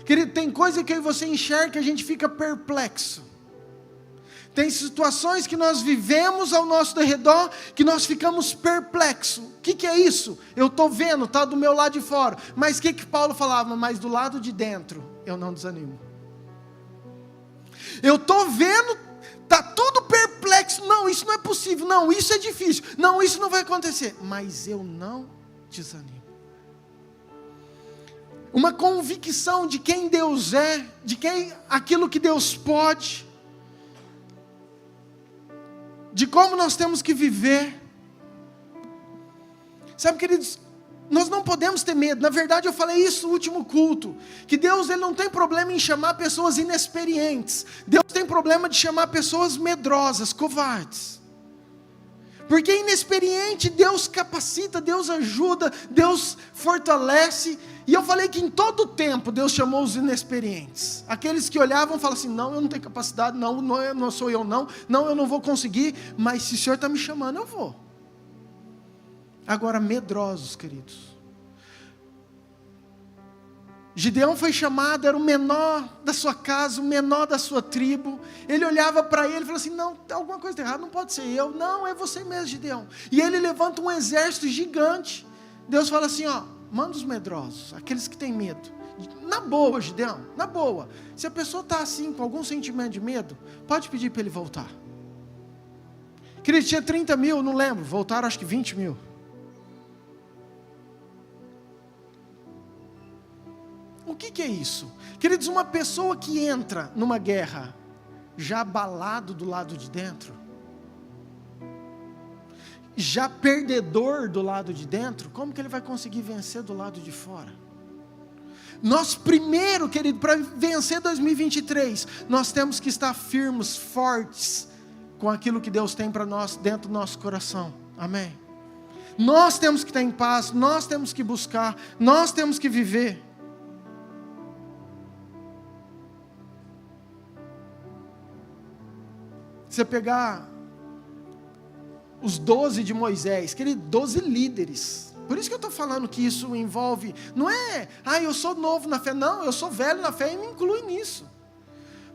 Querido, tem coisa que eu e você enxerga que a gente fica perplexo. Tem situações que nós vivemos ao nosso redor que nós ficamos perplexos. O que é isso? Eu estou vendo, está do meu lado de fora. Mas o que Paulo falava? Mas do lado de dentro, eu não desanimo. Eu estou vendo, está tudo perplexo. Não, isso não é possível. Não, isso é difícil. Não, isso não vai acontecer. Mas eu não desanimo. Uma convicção de quem Deus é, de quem aquilo que Deus pode, de como nós temos que viver. Sabe, queridos, nós não podemos ter medo. Na verdade, eu falei isso no último culto, que Deus ele não tem problema em chamar pessoas inexperientes. Deus tem problema de chamar pessoas medrosas, covardes. Porque inexperiente, Deus capacita, Deus ajuda, Deus fortalece. E eu falei que em todo tempo Deus chamou os inexperientes. Aqueles que olhavam e falavam assim, não, eu não tenho capacidade, não sou eu não, eu não vou conseguir, mas se o Senhor está me chamando, eu vou. Agora, medrosos, queridos. Gideão foi chamado, era o menor da sua casa, o menor da sua tribo. Ele olhava para ele e falou assim, não, tem alguma coisa errada, não pode ser eu. Não, é você mesmo, Gideão. E ele levanta um exército gigante. Deus fala assim, manda os medrosos, aqueles que têm medo. Na boa, Gideão, na boa. Se a pessoa está assim, com algum sentimento de medo, pode pedir para ele voltar. Querido, tinha 30 mil, não lembro, voltaram acho que 20 mil. O que é isso? Queridos, uma pessoa que entra numa guerra já abalado do lado de dentro, já perdedor do lado de dentro, como que ele vai conseguir vencer do lado de fora? Nós primeiro, querido, para vencer 2023, nós temos que estar firmes, fortes, com aquilo que Deus tem para nós dentro do nosso coração, amém? Nós temos que estar em paz, nós temos que buscar, nós temos que viver. Você pegar os 12 de Moisés, querido, 12 líderes. Por isso que eu estou falando que isso envolve, não é, eu sou novo na fé, não, eu sou velho na fé e me inclui nisso.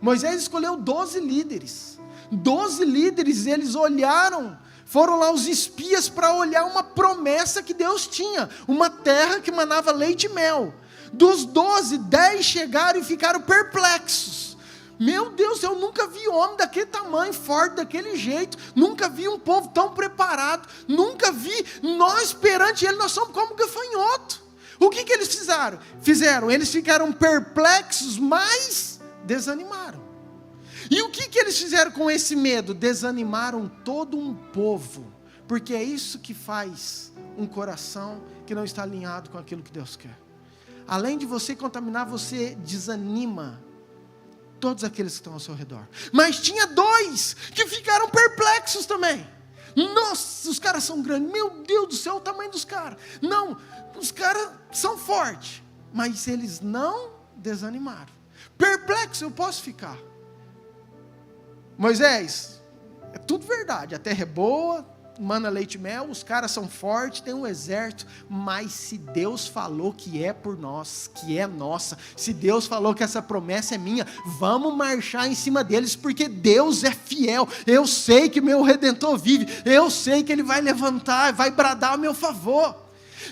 Moisés escolheu 12 líderes. 12 líderes, eles olharam, foram lá os espias para olhar uma promessa que Deus tinha, uma terra que manava leite e mel. Dos 12, 10 chegaram e ficaram perplexos. Meu Deus, eu nunca vi homem daquele tamanho, forte, daquele jeito, nunca vi um povo tão preparado, nunca vi, nós perante ele, nós somos como gafanhoto. O que eles fizeram? Eles ficaram perplexos, mas desanimaram. E o que eles fizeram com esse medo? Desanimaram todo um povo, porque é isso que faz um coração que não está alinhado com aquilo que Deus quer. Além de você contaminar, você desanima todos aqueles que estão ao seu redor. Mas tinha 2 que ficaram perplexos também. Nossa, os caras são grandes. Meu Deus do céu, o tamanho dos caras. Não, os caras são fortes. Mas eles não desanimaram. Perplexo eu posso ficar. Moisés, é tudo verdade. A terra é boa, mana leite e mel, os caras são fortes, tem um exército, mas se Deus falou que é por nós, que é nossa, se Deus falou que essa promessa é minha, vamos marchar em cima deles, porque Deus é fiel, eu sei que meu Redentor vive, eu sei que Ele vai levantar, vai bradar a meu favor.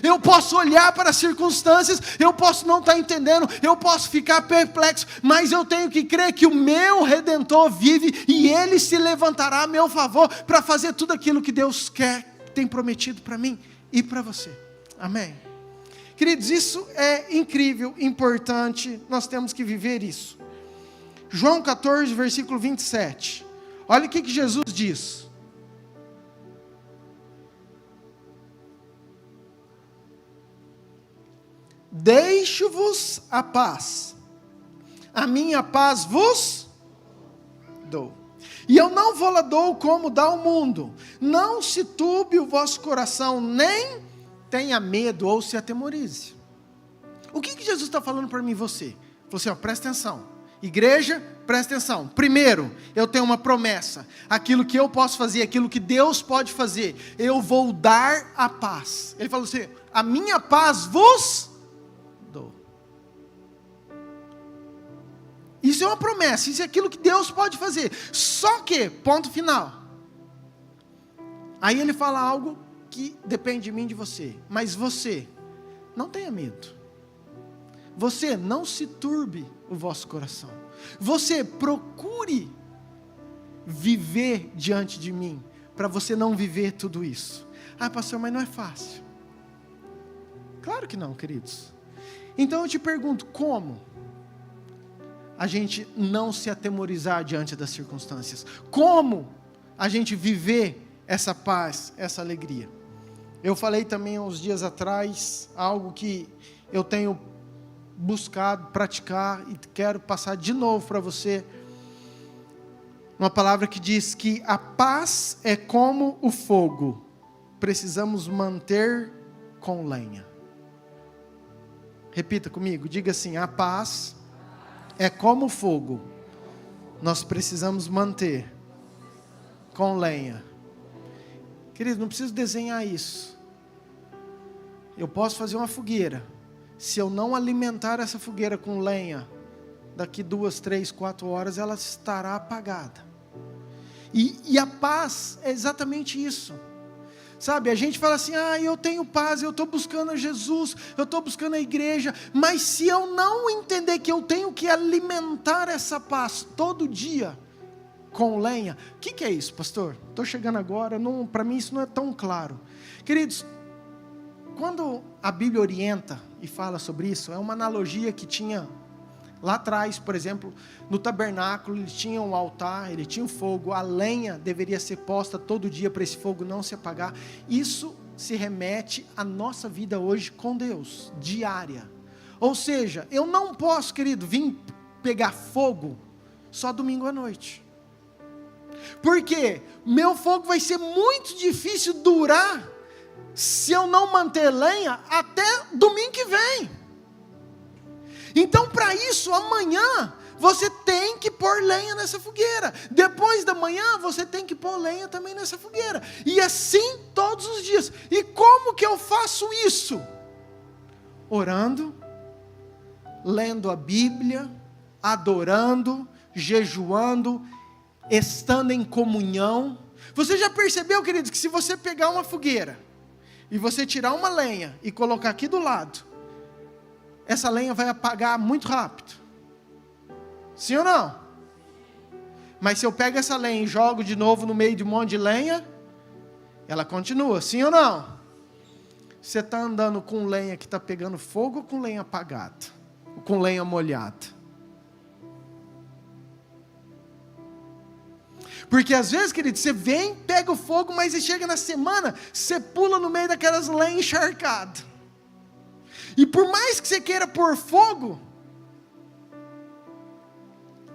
Eu posso olhar para as circunstâncias, eu posso não estar entendendo, eu posso ficar perplexo, mas eu tenho que crer que o meu Redentor vive e Ele se levantará a meu favor para fazer tudo aquilo que Deus quer, tem prometido para mim e para você. Amém? Queridos, isso é incrível, importante, nós temos que viver isso. João 14, versículo 27. Olha o que Jesus diz. Deixo-vos a paz, a minha paz vos dou, e eu não vou lá dou como dá o mundo. Não se turbe o vosso coração, nem tenha medo ou se atemorize. O que Jesus está falando para mim e você? Ele falou assim, presta atenção, igreja, presta atenção. Primeiro, eu tenho uma promessa, aquilo que eu posso fazer, aquilo que Deus pode fazer, eu vou dar a paz. Ele falou assim, a minha paz vos dou. Isso é uma promessa, isso é aquilo que Deus pode fazer. Só que, ponto final. Aí ele fala algo que depende de mim e de você. Mas você, não tenha medo. Você não se turbe o vosso coração. Você procure viver diante de mim, para você não viver tudo isso. Pastor, mas não é fácil. Claro que não, queridos. Então eu te pergunto, como a gente não se atemorizar diante das circunstâncias? Como a gente viver essa paz, essa alegria? Eu falei também há uns dias atrás, algo que eu tenho buscado, praticar, e quero passar de novo para você. Uma palavra que diz que a paz é como o fogo, precisamos manter com lenha. Repita comigo, diga assim: a paz é como o fogo, nós precisamos manter com lenha. Querido, não preciso desenhar isso. Eu posso fazer uma fogueira. Se eu não alimentar essa fogueira com lenha, daqui 2, 3, 4 horas ela estará apagada. E a paz é exatamente isso. Sabe, a gente fala assim: eu tenho paz, eu estou buscando a Jesus, eu estou buscando a igreja. Mas se eu não entender que eu tenho que alimentar essa paz todo dia com lenha. O que é isso, pastor? Estou chegando agora, para mim isso não é tão claro. Queridos, quando a Bíblia orienta e fala sobre isso, é uma analogia que tinha lá atrás, por exemplo, no tabernáculo, ele tinha um altar, ele tinha um fogo, a lenha deveria ser posta todo dia para esse fogo não se apagar. Isso se remete à nossa vida hoje com Deus, diária. Ou seja, eu não posso, querido, vir pegar fogo só domingo à noite. Porque meu fogo vai ser muito difícil durar se eu não manter lenha até domingo que vem. Então, para isso, amanhã você tem que pôr lenha nessa fogueira. Depois da manhã você tem que pôr lenha também nessa fogueira. E assim todos os dias. E como que eu faço isso? Orando, lendo a Bíblia, adorando, jejuando, estando em comunhão. Você já percebeu, queridos, que se você pegar uma fogueira e você tirar uma lenha e colocar aqui do lado, essa lenha vai apagar muito rápido? Sim ou não? Mas se eu pego essa lenha e jogo de novo no meio de um monte de lenha, ela continua, sim ou não? Você está andando com lenha que está pegando fogo ou com lenha apagada? Ou com lenha molhada? Porque às vezes, querido, você vem, pega o fogo, mas chega na semana, você pula no meio daquelas lenhas encharcadas. E por mais que você queira pôr fogo,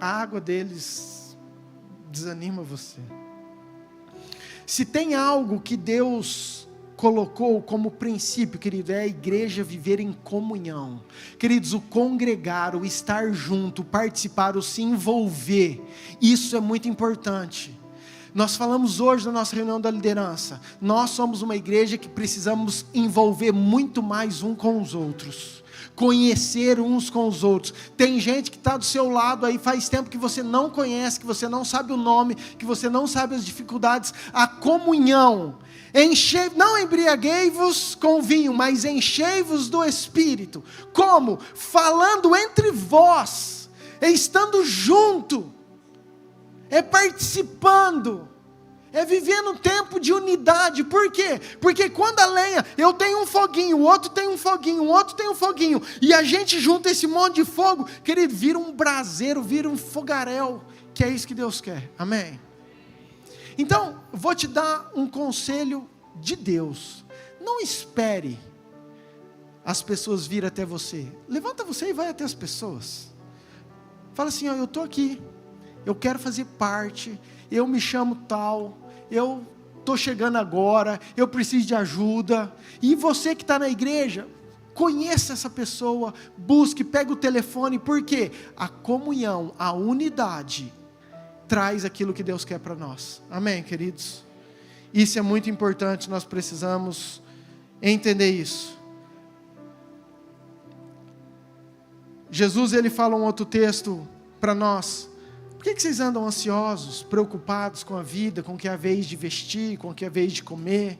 a água deles desanima você. Se tem algo que Deus colocou como princípio, querido, é a igreja viver em comunhão. Queridos, o congregar, o estar junto, o participar, o se envolver, isso é muito importante. Nós falamos hoje na nossa reunião da liderança, nós somos uma igreja que precisamos envolver muito mais um com os outros, conhecer uns com os outros. Tem gente que está do seu lado aí faz tempo que você não conhece, que você não sabe o nome, que você não sabe as dificuldades. A comunhão, não embriaguei-vos com vinho, mas enchei-vos do Espírito. Como? Falando entre vós, estando junto, participando, vivendo um tempo de unidade. Por quê? Porque quando a lenha, eu tenho um foguinho, o outro tem um foguinho, o outro tem um foguinho, e a gente junta esse monte de fogo, querido, vira um braseiro, vira um fogaréu, que é isso que Deus quer, amém? Então, vou te dar um conselho de Deus: não espere as pessoas vir até você, levanta você e vai até as pessoas, fala assim: eu estou aqui, eu quero fazer parte, eu me chamo tal, eu estou chegando agora, eu preciso de ajuda. E você que está na igreja, conheça essa pessoa, busque, pega o telefone, porque a comunhão, a unidade, traz aquilo que Deus quer para nós, amém, queridos? Isso é muito importante, nós precisamos entender isso. Jesus, ele fala um outro texto para nós: por que vocês andam ansiosos, preocupados com a vida, com o que é a vez de vestir, com o que é a vez de comer?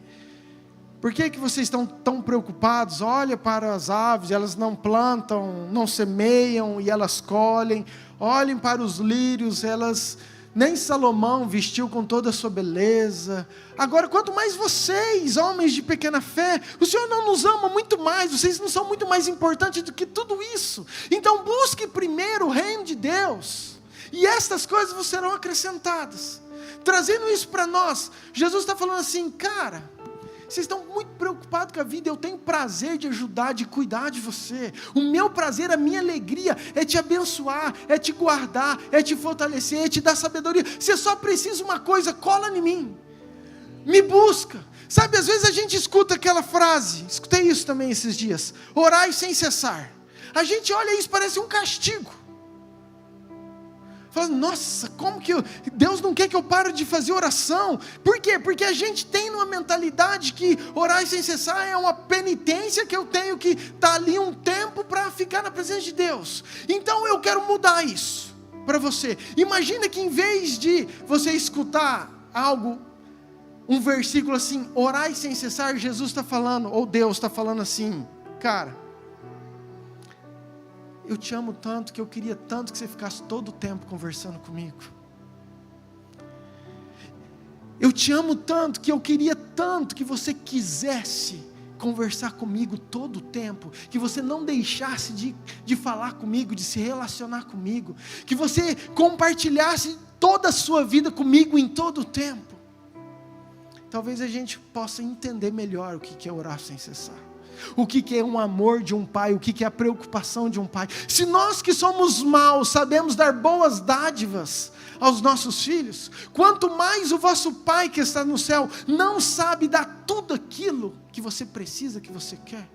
Por que vocês estão tão preocupados? Olha para as aves, elas não plantam, não semeiam e elas colhem. Olhem para os lírios, nem Salomão vestiu com toda a sua beleza. Agora, quanto mais vocês, homens de pequena fé, o Senhor não nos ama muito mais, vocês não são muito mais importantes do que tudo isso. Então busque primeiro o reino de Deus, e estas coisas vos serão acrescentadas. Trazendo isso para nós, Jesus está falando assim: cara, Vocês estão muito preocupados com a vida. Eu tenho prazer de ajudar, de cuidar de você. O meu prazer, a minha alegria é te abençoar, é te guardar, é te fortalecer, é te dar sabedoria. Você só precisa uma coisa: cola em mim, me busca. Sabe, às vezes a gente escuta aquela frase, escutei isso também esses dias: orai sem cessar. A gente olha isso, parece um castigo. Fala, nossa, como que Deus não quer que eu pare de fazer oração? Por quê? Porque a gente tem uma mentalidade que orar sem cessar é uma penitência que eu tenho que estar ali um tempo para ficar na presença de Deus. Então eu quero mudar isso para você. Imagina que em vez de você escutar algo, um versículo assim, orai sem cessar, Jesus está falando, ou Deus está falando assim: cara, eu te amo tanto que eu queria tanto que você ficasse todo o tempo conversando comigo. Eu te amo tanto que eu queria tanto que você quisesse conversar comigo todo o tempo, que você não deixasse de falar comigo, de se relacionar comigo, que você compartilhasse toda a sua vida comigo em todo o tempo. Talvez a gente possa entender melhor o que é orar sem cessar. O que é um amor de um pai, o que é a preocupação de um pai. Se nós que somos maus sabemos dar boas dádivas aos nossos filhos, quanto mais o vosso pai que está no céu não sabe dar tudo aquilo que você precisa, que você quer.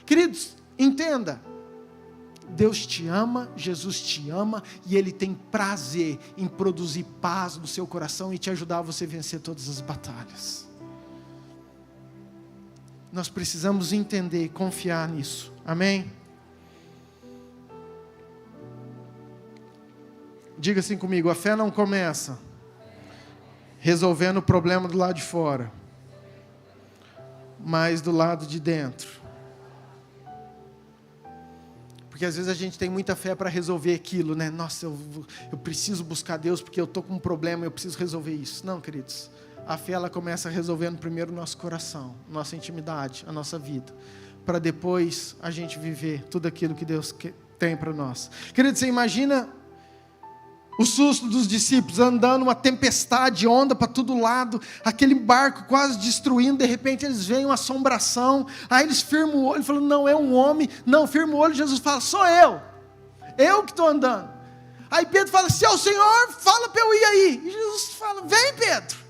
Queridos, entenda, Deus te ama, Jesus te ama, e Ele tem prazer em produzir paz no seu coração e te ajudar a você vencer todas as batalhas. Nós precisamos entender e confiar nisso, amém? Diga assim comigo: a fé não começa resolvendo o problema do lado de fora, mas do lado de dentro. Porque às vezes a gente tem muita fé para resolver aquilo, né? Nossa, eu preciso buscar Deus porque eu estou com um problema, eu preciso resolver isso. Não, queridos. A fé, ela começa resolvendo primeiro o nosso coração, nossa intimidade, a nossa vida, para depois a gente viver tudo aquilo que Deus tem para nós. Querido, você imagina o susto dos discípulos andando, uma tempestade, onda para todo lado, aquele barco quase destruindo, de repente eles veem uma assombração, aí eles firmam o olho, falam, não é um homem, não, firma o olho, Jesus fala, sou eu que estou andando. Aí Pedro fala, se é o Senhor, fala para eu ir aí. E Jesus fala, vem Pedro.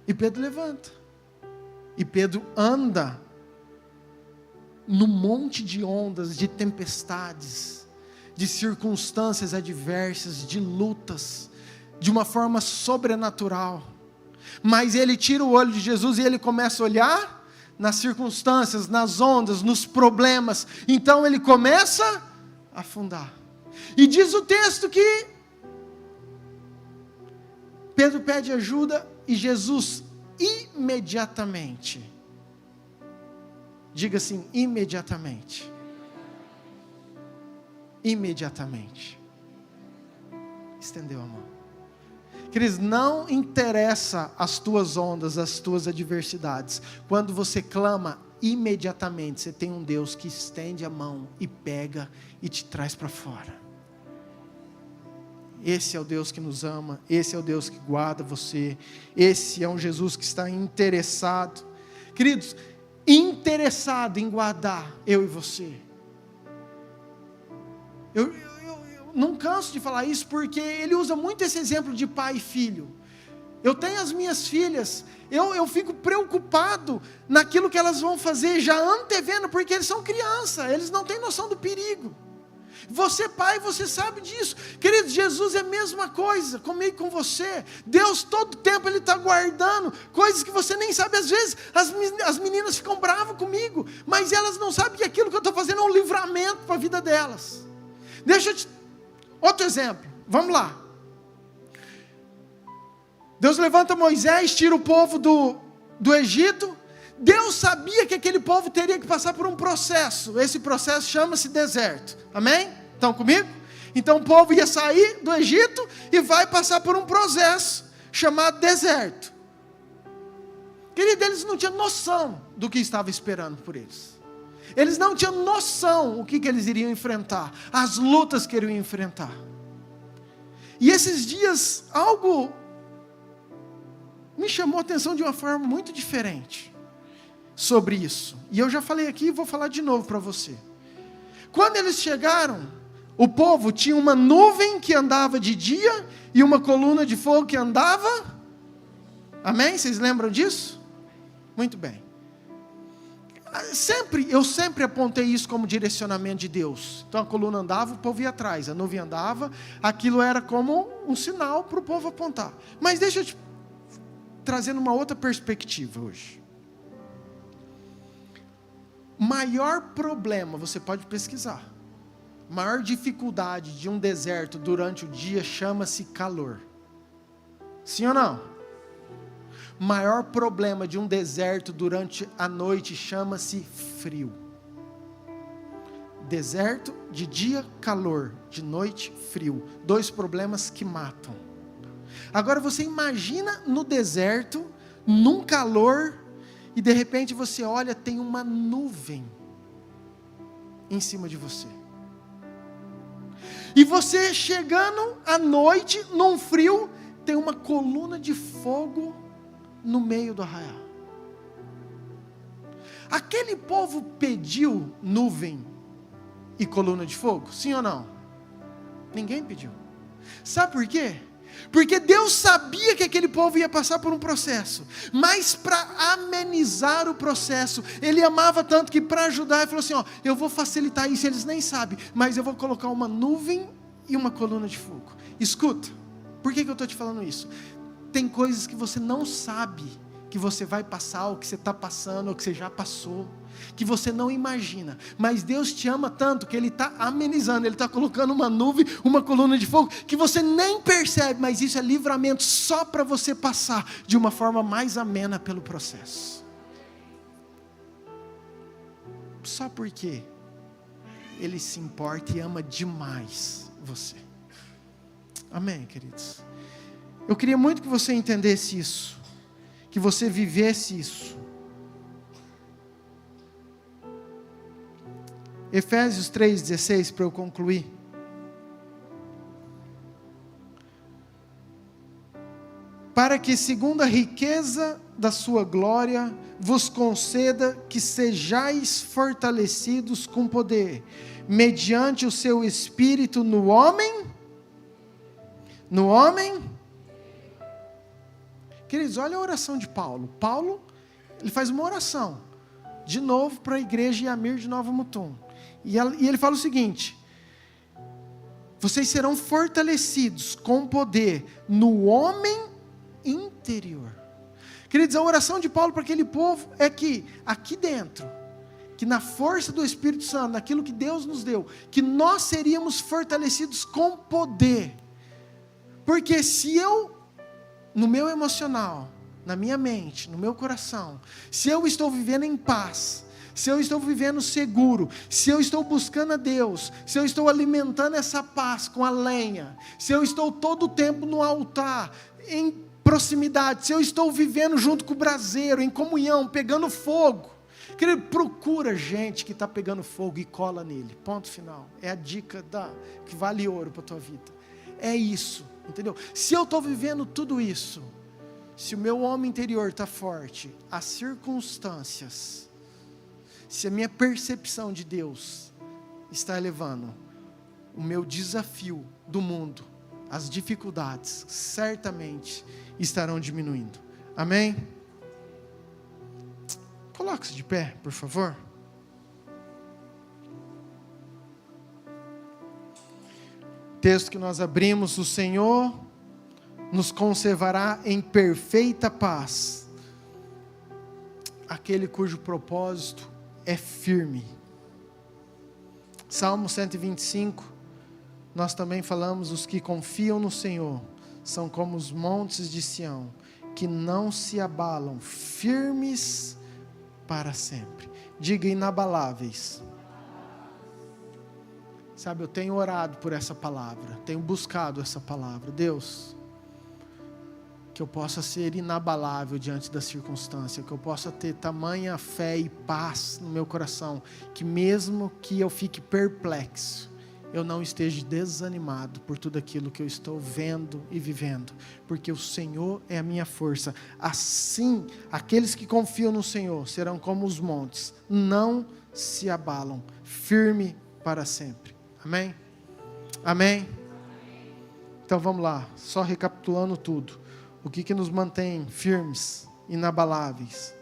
E Pedro levanta. E Pedro anda no monte de ondas, de tempestades, de circunstâncias adversas, de lutas, de uma forma sobrenatural. Mas ele tira o olho de Jesus e ele começa a olhar nas circunstâncias, nas ondas, nos problemas. Então ele começa a afundar. E diz o texto que Pedro pede ajuda e Jesus imediatamente, diga assim, imediatamente, estendeu a mão. Queridos, não interessa as tuas ondas, as tuas adversidades, quando você clama, imediatamente você tem um Deus que estende a mão e pega e te traz para fora. Esse é o Deus que nos ama, esse é o Deus que guarda você, esse é um Jesus que está interessado, queridos, interessado em guardar eu e você. Eu não canso de falar isso, porque ele usa muito esse exemplo de pai e filho. Eu tenho as minhas filhas, eu fico preocupado naquilo que elas vão fazer, já antevendo, porque eles são criança, eles não têm noção do perigo. Você pai, você sabe disso. Queridos, Jesus é a mesma coisa comigo e com você. Deus todo tempo Ele está guardando coisas que você nem sabe. Às vezes as meninas ficam bravas comigo, mas elas não sabem que aquilo que eu estou fazendo é um livramento para a vida delas. Deixa eu te... Outro exemplo, vamos lá. Deus levanta Moisés, tira o povo do Egito. Deus sabia que aquele povo teria que passar por um processo. Esse processo chama-se deserto. Amém? Estão comigo? Então o povo ia sair do Egito e vai passar por um processo chamado deserto. Querido, eles não tinham noção do que estava esperando por eles. Eles não tinham noção o que eles iriam enfrentar, as lutas que iriam enfrentar. E esses dias, algo me chamou a atenção de uma forma muito diferente sobre isso. E eu já falei aqui e vou falar de novo para você. Quando eles chegaram, o povo tinha uma nuvem que andava de dia e uma coluna de fogo que andava. Amém? Vocês lembram disso? Muito bem. Eu sempre apontei isso como direcionamento de Deus. Então a coluna andava, o povo ia atrás. A nuvem andava, aquilo era como um sinal para o povo apontar. Mas deixa eu te trazer uma outra perspectiva hoje. Maior problema, você pode pesquisar. Maior dificuldade de um deserto durante o dia chama-se calor. Sim ou não? Maior problema de um deserto durante a noite chama-se frio. Deserto, de dia, calor, de noite, frio. 2 problemas que matam. Agora você imagina no deserto, num calor, e de repente você olha, tem uma nuvem em cima de você. E você chegando à noite, num frio, tem uma coluna de fogo no meio do arraial. Aquele povo pediu nuvem e coluna de fogo? Sim ou não? Ninguém pediu. Sabe por quê? Porque Deus sabia que aquele povo ia passar por um processo, mas para amenizar o processo, Ele amava tanto que para ajudar, Ele falou assim, eu vou facilitar isso, eles nem sabem, mas eu vou colocar uma nuvem e uma coluna de fogo. Escuta, por que eu estou te falando isso? Tem coisas que você não sabe que você vai passar, ou que você está passando, ou que você já passou, que você não imagina, mas Deus te ama tanto que Ele está amenizando, Ele está colocando uma nuvem, uma coluna de fogo, que você nem percebe, mas isso é livramento só para você passar de uma forma mais amena pelo processo. Só porque Ele se importa e ama demais você. Amém, queridos? Eu queria muito que você entendesse isso, que você vivesse isso. Efésios 3,16, para eu concluir. Para que segundo a riqueza da sua glória, vos conceda que sejais fortalecidos com poder, mediante o seu Espírito no homem. Queridos, olha a oração de Paulo. Paulo, ele faz uma oração, de novo para a igreja Yamir de Nova Mutum. E ele fala o seguinte: vocês serão fortalecidos com poder no homem interior. Queridos, a oração de Paulo para aquele povo é que aqui dentro, que na força do Espírito Santo, naquilo que Deus nos deu, que nós seríamos fortalecidos com poder. Porque se eu, no meu emocional, na minha mente, no meu coração, se eu estou vivendo em paz, se eu estou vivendo seguro, se eu estou buscando a Deus, se eu estou alimentando essa paz com a lenha, se eu estou todo o tempo no altar, em proximidade, se eu estou vivendo junto com o braseiro, em comunhão, pegando fogo, querido, procura gente que está pegando fogo e cola nele, ponto final. É a dica que vale ouro para a tua vida. É isso, entendeu? Se eu estou vivendo tudo isso, se o meu homem interior está forte, as circunstâncias, se a minha percepção de Deus está elevando, o meu desafio do mundo, as dificuldades, certamente estarão diminuindo. Amém? Coloque-se de pé, por favor. Texto que nós abrimos: o Senhor nos conservará em perfeita paz aquele cujo propósito é firme. Salmo 125, nós também falamos: os que confiam no Senhor são como os montes de Sião, que não se abalam, firmes para sempre. Diga: inabaláveis. Sabe, eu tenho orado por essa palavra, tenho buscado essa palavra. Deus, que eu possa ser inabalável diante da circunstância, que eu possa ter tamanha fé e paz no meu coração, que mesmo que eu fique perplexo, eu não esteja desanimado por tudo aquilo que eu estou vendo e vivendo, porque o Senhor é a minha força. Assim, aqueles que confiam no Senhor serão como os montes, não se abalam, firme para sempre. Amém? Amém? Então vamos lá, só recapitulando tudo. O que nos mantém firmes, inabaláveis?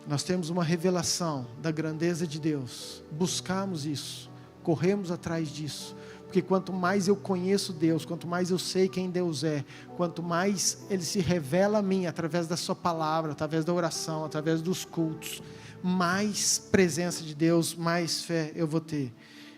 Nós temos uma revelação da grandeza de Deus, buscamos isso, corremos atrás disso, porque quanto mais eu conheço Deus, quanto mais eu sei quem Deus é, quanto mais Ele se revela a mim através da sua palavra, através da oração, através dos cultos, mais presença de Deus, mais fé eu vou ter.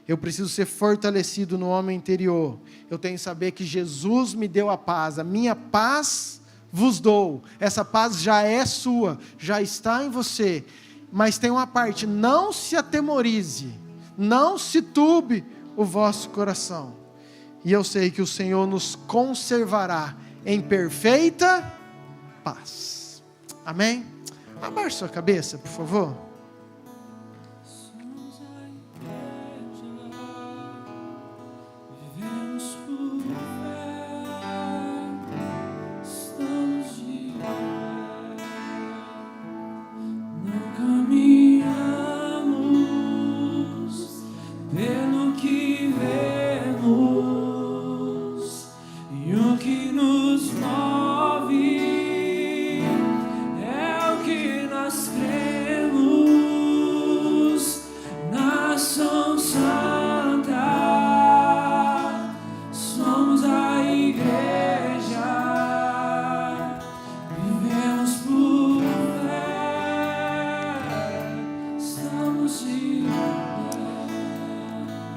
Eu preciso ser fortalecido no homem interior. Eu tenho que saber que Jesus me deu a paz. A minha paz vos dou. Essa paz já é sua, já está em você. Mas tem uma parte, não se atemorize, não se turbe o vosso coração. E eu sei que o Senhor nos conservará em perfeita paz. Amém? Abaixe sua cabeça, por favor.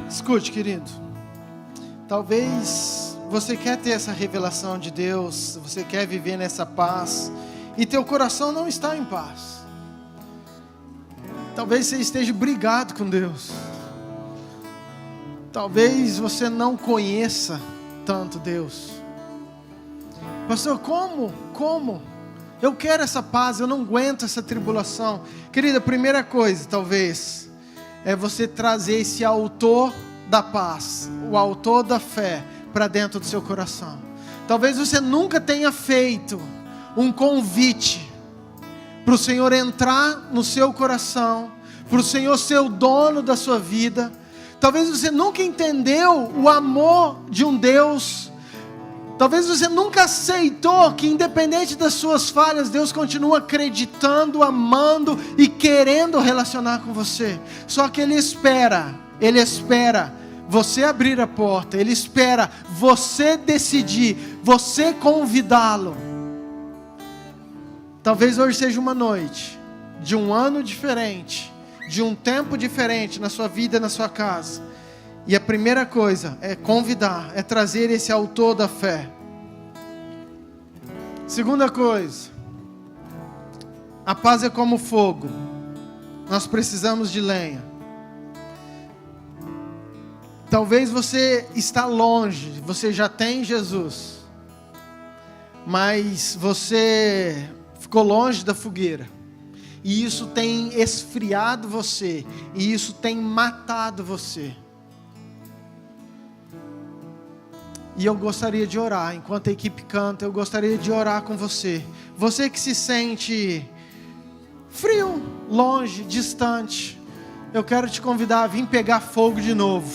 Escute, querido, talvez você quer ter essa revelação de Deus, você quer viver nessa paz, e teu coração não está em paz. Talvez você esteja brigado com Deus. Talvez você não conheça tanto Deus. Pastor, como? Eu quero essa paz, eu não aguento essa tribulação. Querida, a primeira coisa, talvez, é você trazer esse autor da paz, o autor da fé, para dentro do seu coração. Talvez você nunca tenha feito um convite para o Senhor entrar no seu coração, para o Senhor ser o dono da sua vida. Talvez você nunca entendeu o amor de um Deus. Talvez você nunca aceitou que, independente das suas falhas, Deus continua acreditando, amando e querendo relacionar com você. Só que Ele espera você abrir a porta, Ele espera você decidir, você convidá-lo. Talvez hoje seja uma noite de um ano diferente, de um tempo diferente na sua vida, na sua casa. E a primeira coisa é convidar, é trazer esse autor da fé. Segunda coisa, a paz é como fogo, nós precisamos de lenha. Talvez você está longe, você já tem Jesus, mas você ficou longe da fogueira, e isso tem esfriado você, e isso tem matado você. E eu gostaria de orar, enquanto a equipe canta, eu gostaria de orar com você. Você que se sente frio, longe, distante, eu quero te convidar a vir pegar fogo de novo,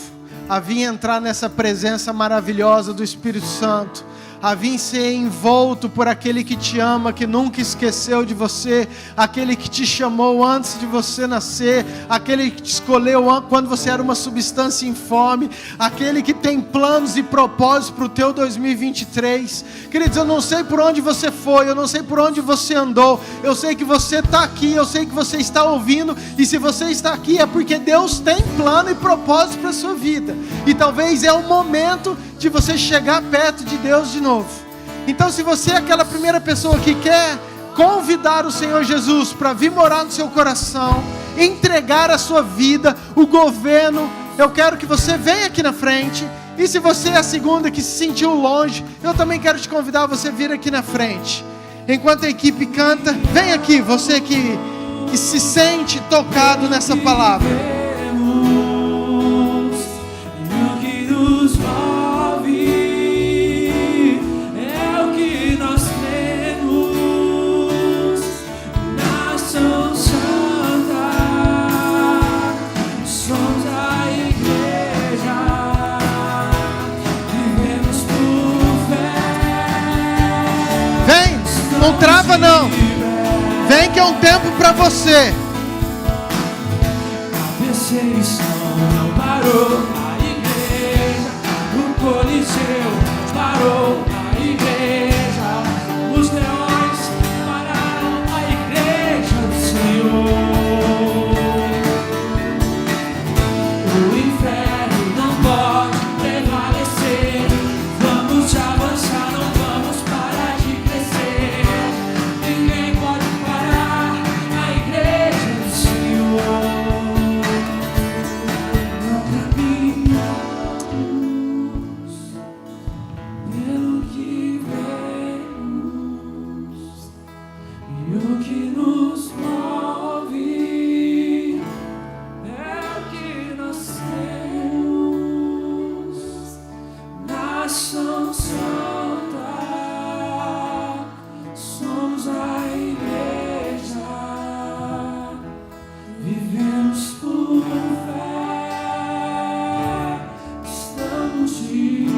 a vir entrar nessa presença maravilhosa do Espírito Santo, a vir ser envolto por aquele que te ama, que nunca esqueceu de você, aquele que te chamou antes de você nascer, aquele que te escolheu quando você era uma substância informe, aquele que tem planos e propósitos para o teu 2023. Queridos, eu não sei por onde você foi, eu não sei por onde você andou, eu sei que você está aqui, eu sei que você está ouvindo, e se você está aqui é porque Deus tem plano e propósito para a sua vida, e talvez é o momento de você chegar perto de Deus de novo. Então, se você é aquela primeira pessoa que quer convidar o Senhor Jesus para vir morar no seu coração, entregar a sua vida, o governo, eu quero que você venha aqui na frente. E se você é a segunda que se sentiu longe, eu também quero te convidar a você vir aqui na frente. Enquanto a equipe canta, vem aqui, você que se sente tocado nessa palavra. não. Vem que é um tempo para você. A perseguição não parou a igreja, o Coliseu não parou a igreja, os leões pararam a igreja do Senhor. O inferno não pode prevalecer, vamos avançar, não vamos parar de crescer. Ninguém pode parar a igreja do Senhor. Não caminhamos pelo que vemos, e o que nos move é o que nós temos. Nação Santa, somos a igreja, vivemos por fé, estamos de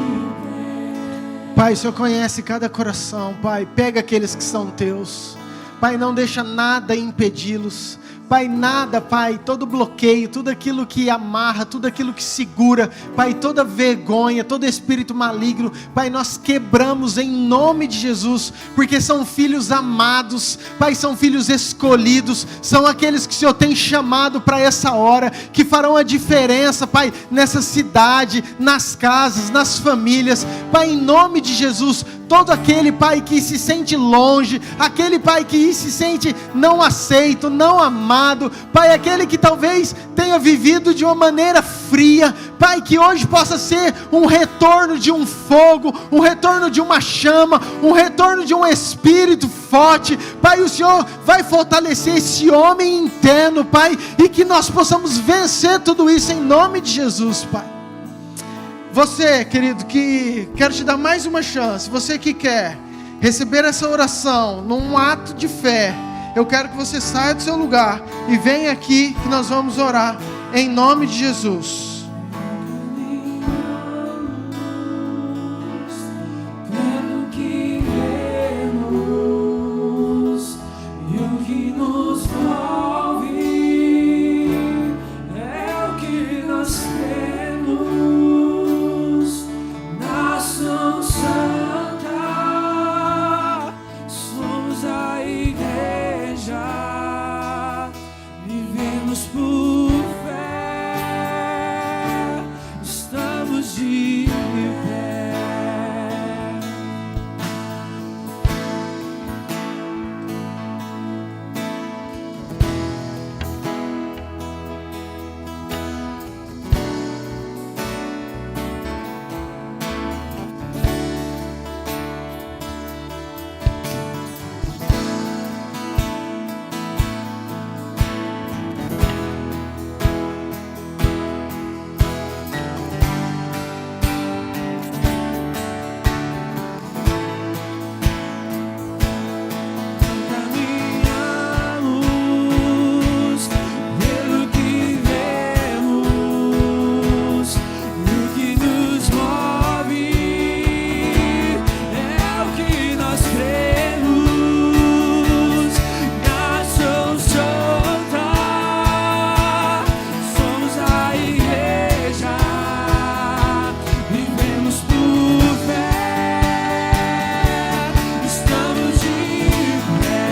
pé. Pai, o Senhor conhece cada coração, Pai. Pega aqueles que são teus. Pai, não deixa nada impedi-los. Pai, nada, Pai, todo bloqueio, tudo aquilo que amarra, tudo aquilo que segura, Pai, toda vergonha, todo espírito maligno, Pai, nós quebramos em nome de Jesus, porque são filhos amados, Pai, são filhos escolhidos, são aqueles que o Senhor tem chamado para essa hora, que farão a diferença, Pai, nessa cidade, nas casas, nas famílias, Pai, em nome de Jesus. Todo aquele, Pai, que se sente longe, aquele, Pai, que se sente não aceito, não amado, Pai, aquele que talvez tenha vivido de uma maneira fria, Pai, que hoje possa ser um retorno de um fogo, um retorno de uma chama, um retorno de um espírito forte, Pai, o Senhor vai fortalecer esse homem interno, Pai, e que nós possamos vencer tudo isso em nome de Jesus, Pai. Você, querido, que quero te dar mais uma chance, você que quer receber essa oração num ato de fé, eu quero que você saia do seu lugar e venha aqui que nós vamos orar em nome de Jesus. Pelo que vemos e o que nos move é o que nós temos. Nação Santa, somos a igreja, vivemos por fé, estamos de pé. Caminhamos pelo que vemos, e o que nos move é o que nós cremos. Nação Santa, somos a igreja, vivemos por fé, estamos de pé.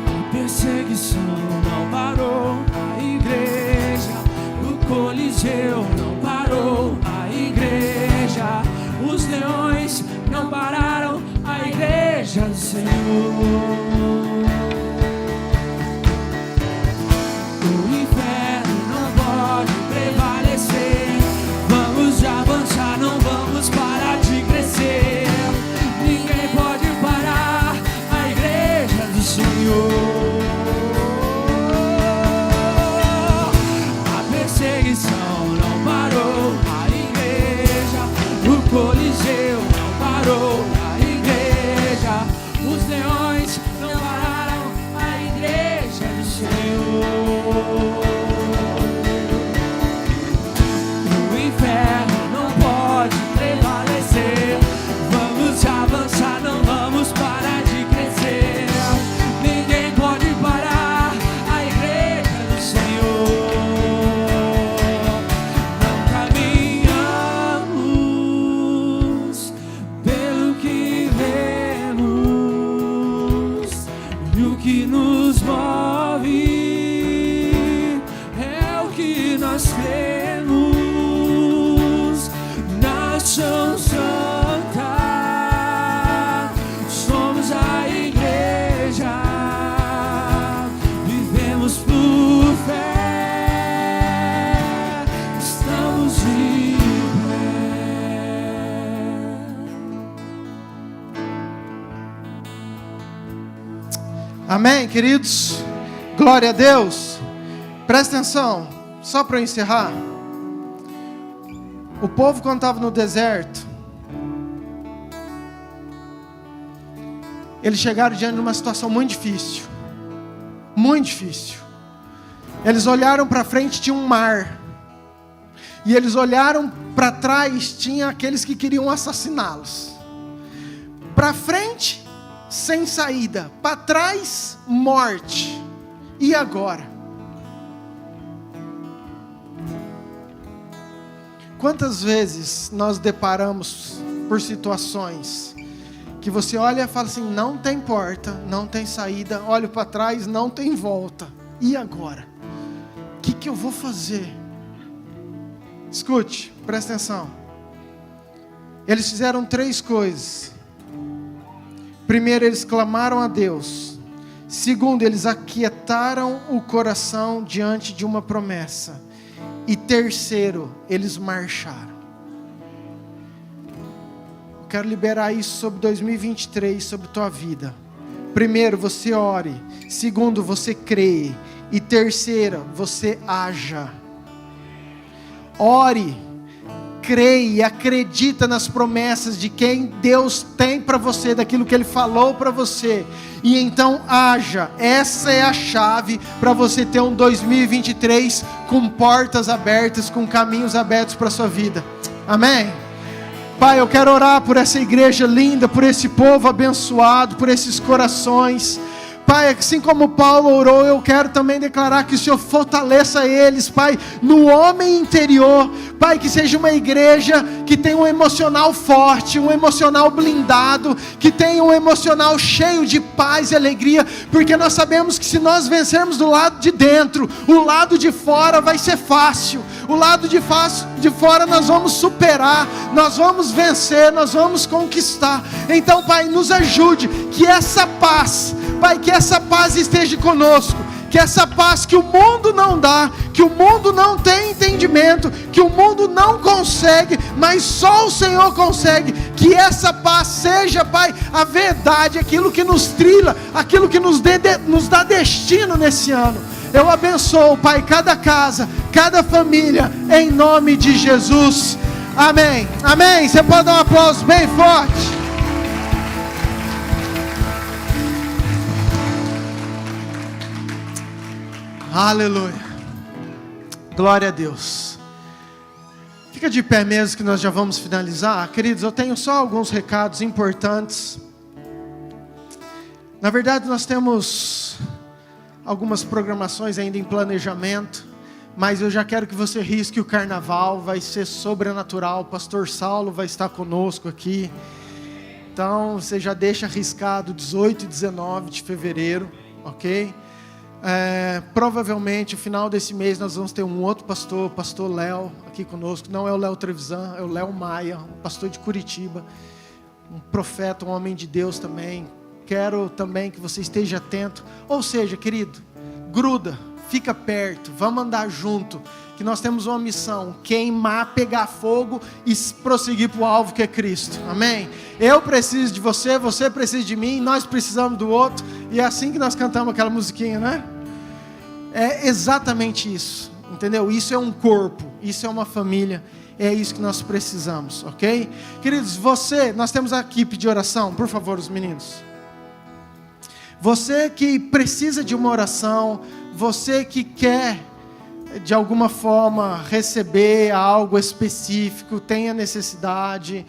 A perseguição não parou a igreja, o Coliseu não parou a igreja, os leões não pararam a igreja do Senhor. O inferno não pode prevalecer, vamos avançar, não vamos parar de crescer. parou a igreja, os leões não pararam a igreja do Senhor. O inferno não pode prevalecer, vamos avançar, não vamos parar de crescer. Ninguém pode parar a igreja do Senhor. Não caminhamos pelo que vemos, e o que nos move é o que nós temos. Nação Santa, somos a igreja, vivemos por fé, estamos de pé. Amém, queridos? Glória a Deus. Presta atenção, só para eu encerrar. O povo, quando estava no deserto, eles chegaram diante de uma situação muito difícil. Muito difícil. Eles olharam para frente, tinha um mar. E eles olharam para trás, tinha aqueles que queriam assassiná-los. Para frente, sem saída. Para trás, morte. E agora? Quantas vezes nós deparamos por situações que você olha e fala assim, não tem porta, não tem saída, olho para trás, não tem volta. E agora? O que eu vou fazer? Escute, presta atenção. Eles fizeram 3 coisas. Primeiro, eles clamaram a Deus. Segundo, eles aquietaram o coração diante de uma promessa. E terceiro, eles marcharam. Eu quero liberar isso sobre 2023, sobre tua vida. Primeiro, você ore. Segundo, você crê. E terceira, você haja. Ore, creia e acredita nas promessas de quem Deus tem para você, daquilo que Ele falou para você. E então haja. Essa é a chave para você ter um 2023 com portas abertas, com caminhos abertos para a sua vida. Amém? Pai, eu quero orar por essa igreja linda, por esse povo abençoado, por esses corações. Pai, assim como Paulo orou, eu quero também declarar que o Senhor fortaleça eles, Pai, no homem interior. Pai, que seja uma igreja que tenha um emocional forte, um emocional blindado, que tenha um emocional cheio de paz e alegria, porque nós sabemos que se nós vencermos do lado de dentro, o lado de fora vai ser fácil. O lado de fora nós vamos superar, nós vamos vencer, nós vamos conquistar. Então, Pai, nos ajude, que essa paz, Pai, que essa paz esteja conosco, que essa paz que o mundo não dá, que o mundo não tem entendimento, que o mundo não consegue, mas só o Senhor consegue, que essa paz seja, Pai, a verdade, aquilo que nos trilha, aquilo que nos dá destino nesse ano. Eu abençoo, Pai, cada casa, cada família, em nome de Jesus. Amém. Amém. Você pode dar um aplauso bem forte. Aleluia. Glória a Deus. Fica de pé mesmo que nós já vamos finalizar. Queridos, eu tenho só alguns recados importantes. Na verdade, nós temos algumas programações ainda em planejamento, mas eu já quero que você risque o carnaval, vai ser sobrenatural. O pastor Saulo vai estar conosco aqui. Então, você já deixa arriscado 18 e 19 de fevereiro, ok? Provavelmente, no final desse mês, nós vamos ter um outro pastor, o pastor Léo, aqui conosco. Não é o Léo Trevisan, é o Léo Maia, um pastor de Curitiba, um profeta, um homem de Deus também. Quero também que você esteja atento. Ou seja, querido, gruda, fica perto, vamos andar junto, que nós temos uma missão: queimar, pegar fogo e prosseguir para o alvo que é Cristo. Amém? Eu preciso de você, você precisa de mim, nós precisamos do outro. E é assim que nós cantamos aquela musiquinha, né? É exatamente isso, entendeu? Isso é um corpo, isso é uma família. É isso que nós precisamos, ok? Queridos, nós temos a equipe de oração, por favor, os meninos. Você que precisa de uma oração, você que quer, de alguma forma, receber algo específico, tenha necessidade,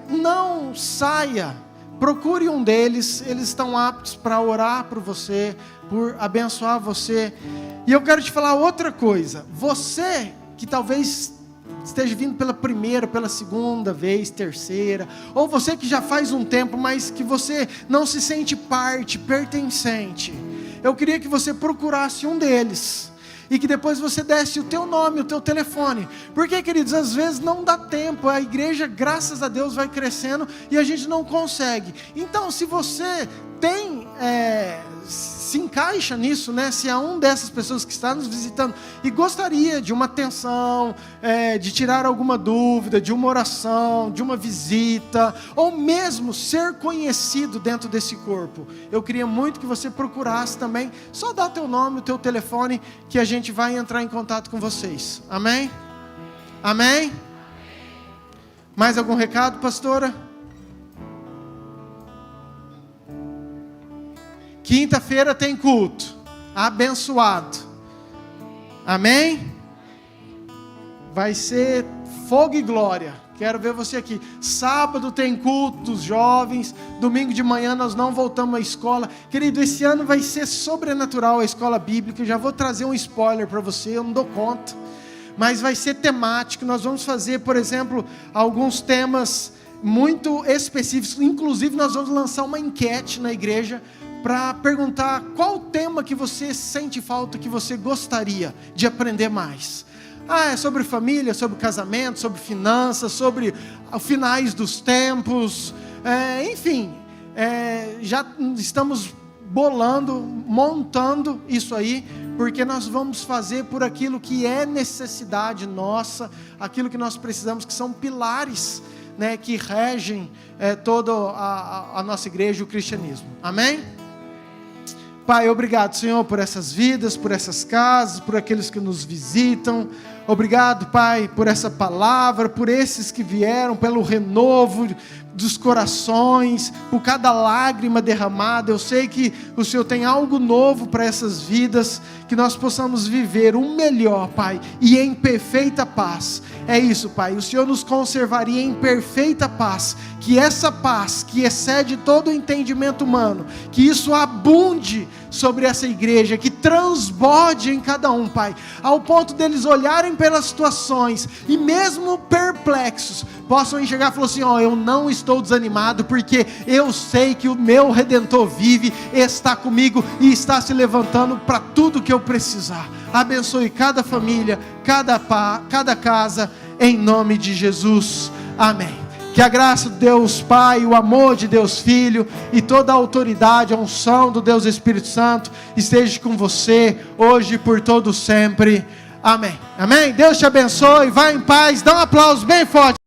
não saia, procure um deles, eles estão aptos para orar por você, por abençoar você. E eu quero te falar outra coisa, você que talvez esteja vindo pela primeira, pela segunda vez, terceira, ou você que já faz um tempo, mas que você não se sente parte, pertencente, eu queria que você procurasse um deles, e que depois você desse o teu nome, o teu telefone, porque, queridos, às vezes não dá tempo, a igreja, graças a Deus, vai crescendo, e a gente não consegue. Então, se você tem, se encaixa nisso, né? Se é um dessas pessoas que está nos visitando e gostaria de uma atenção, de tirar alguma dúvida, de uma oração, de uma visita, ou mesmo ser conhecido dentro desse corpo, eu queria muito que você procurasse também, só dá teu nome, o teu telefone, que a gente vai entrar em contato com vocês. Amém? Amém? Mais algum recado, pastora? Quinta-feira tem culto, abençoado, amém? Vai ser fogo e glória, quero ver você aqui. Sábado tem culto dos jovens, domingo de manhã nós não voltamos à escola. Querido, esse ano vai ser sobrenatural a escola bíblica, eu já vou trazer um spoiler para você, eu não dou conta, mas vai ser temático, nós vamos fazer, por exemplo, alguns temas muito específicos, inclusive nós vamos lançar uma enquete na igreja, para perguntar qual tema que você sente falta, que você gostaria de aprender mais. É sobre família, sobre casamento, sobre finanças, sobre os finais dos tempos, enfim, já estamos montando isso aí, porque nós vamos fazer por aquilo que é necessidade nossa, aquilo que nós precisamos, que são pilares, né, que regem toda a nossa igreja, o cristianismo. Amém? Pai, obrigado, Senhor, por essas vidas, por essas casas, por aqueles que nos visitam. Obrigado, Pai, por essa palavra, por esses que vieram, pelo renovo dos corações, por cada lágrima derramada. Eu sei que o Senhor tem algo novo para essas vidas, que nós possamos viver o melhor, Pai, e em perfeita paz. É isso, Pai, o Senhor nos conservaria em perfeita paz, que essa paz, que excede todo o entendimento humano, que isso abunde sobre essa igreja, que transborde em cada um, Pai, ao ponto deles olharem pelas situações, e mesmo perplexos, possam enxergar e falar assim, eu não estou desanimado, porque eu sei que o meu Redentor vive, está comigo, e está se levantando para tudo que eu precisar. Abençoe cada família, cada casa, em nome de Jesus, amém. Que a graça de Deus Pai, o amor de Deus Filho e toda a autoridade, a unção do Deus Espírito Santo esteja com você, hoje e por todo sempre, amém. Amém? Deus te abençoe, vá em paz, dá um aplauso bem forte.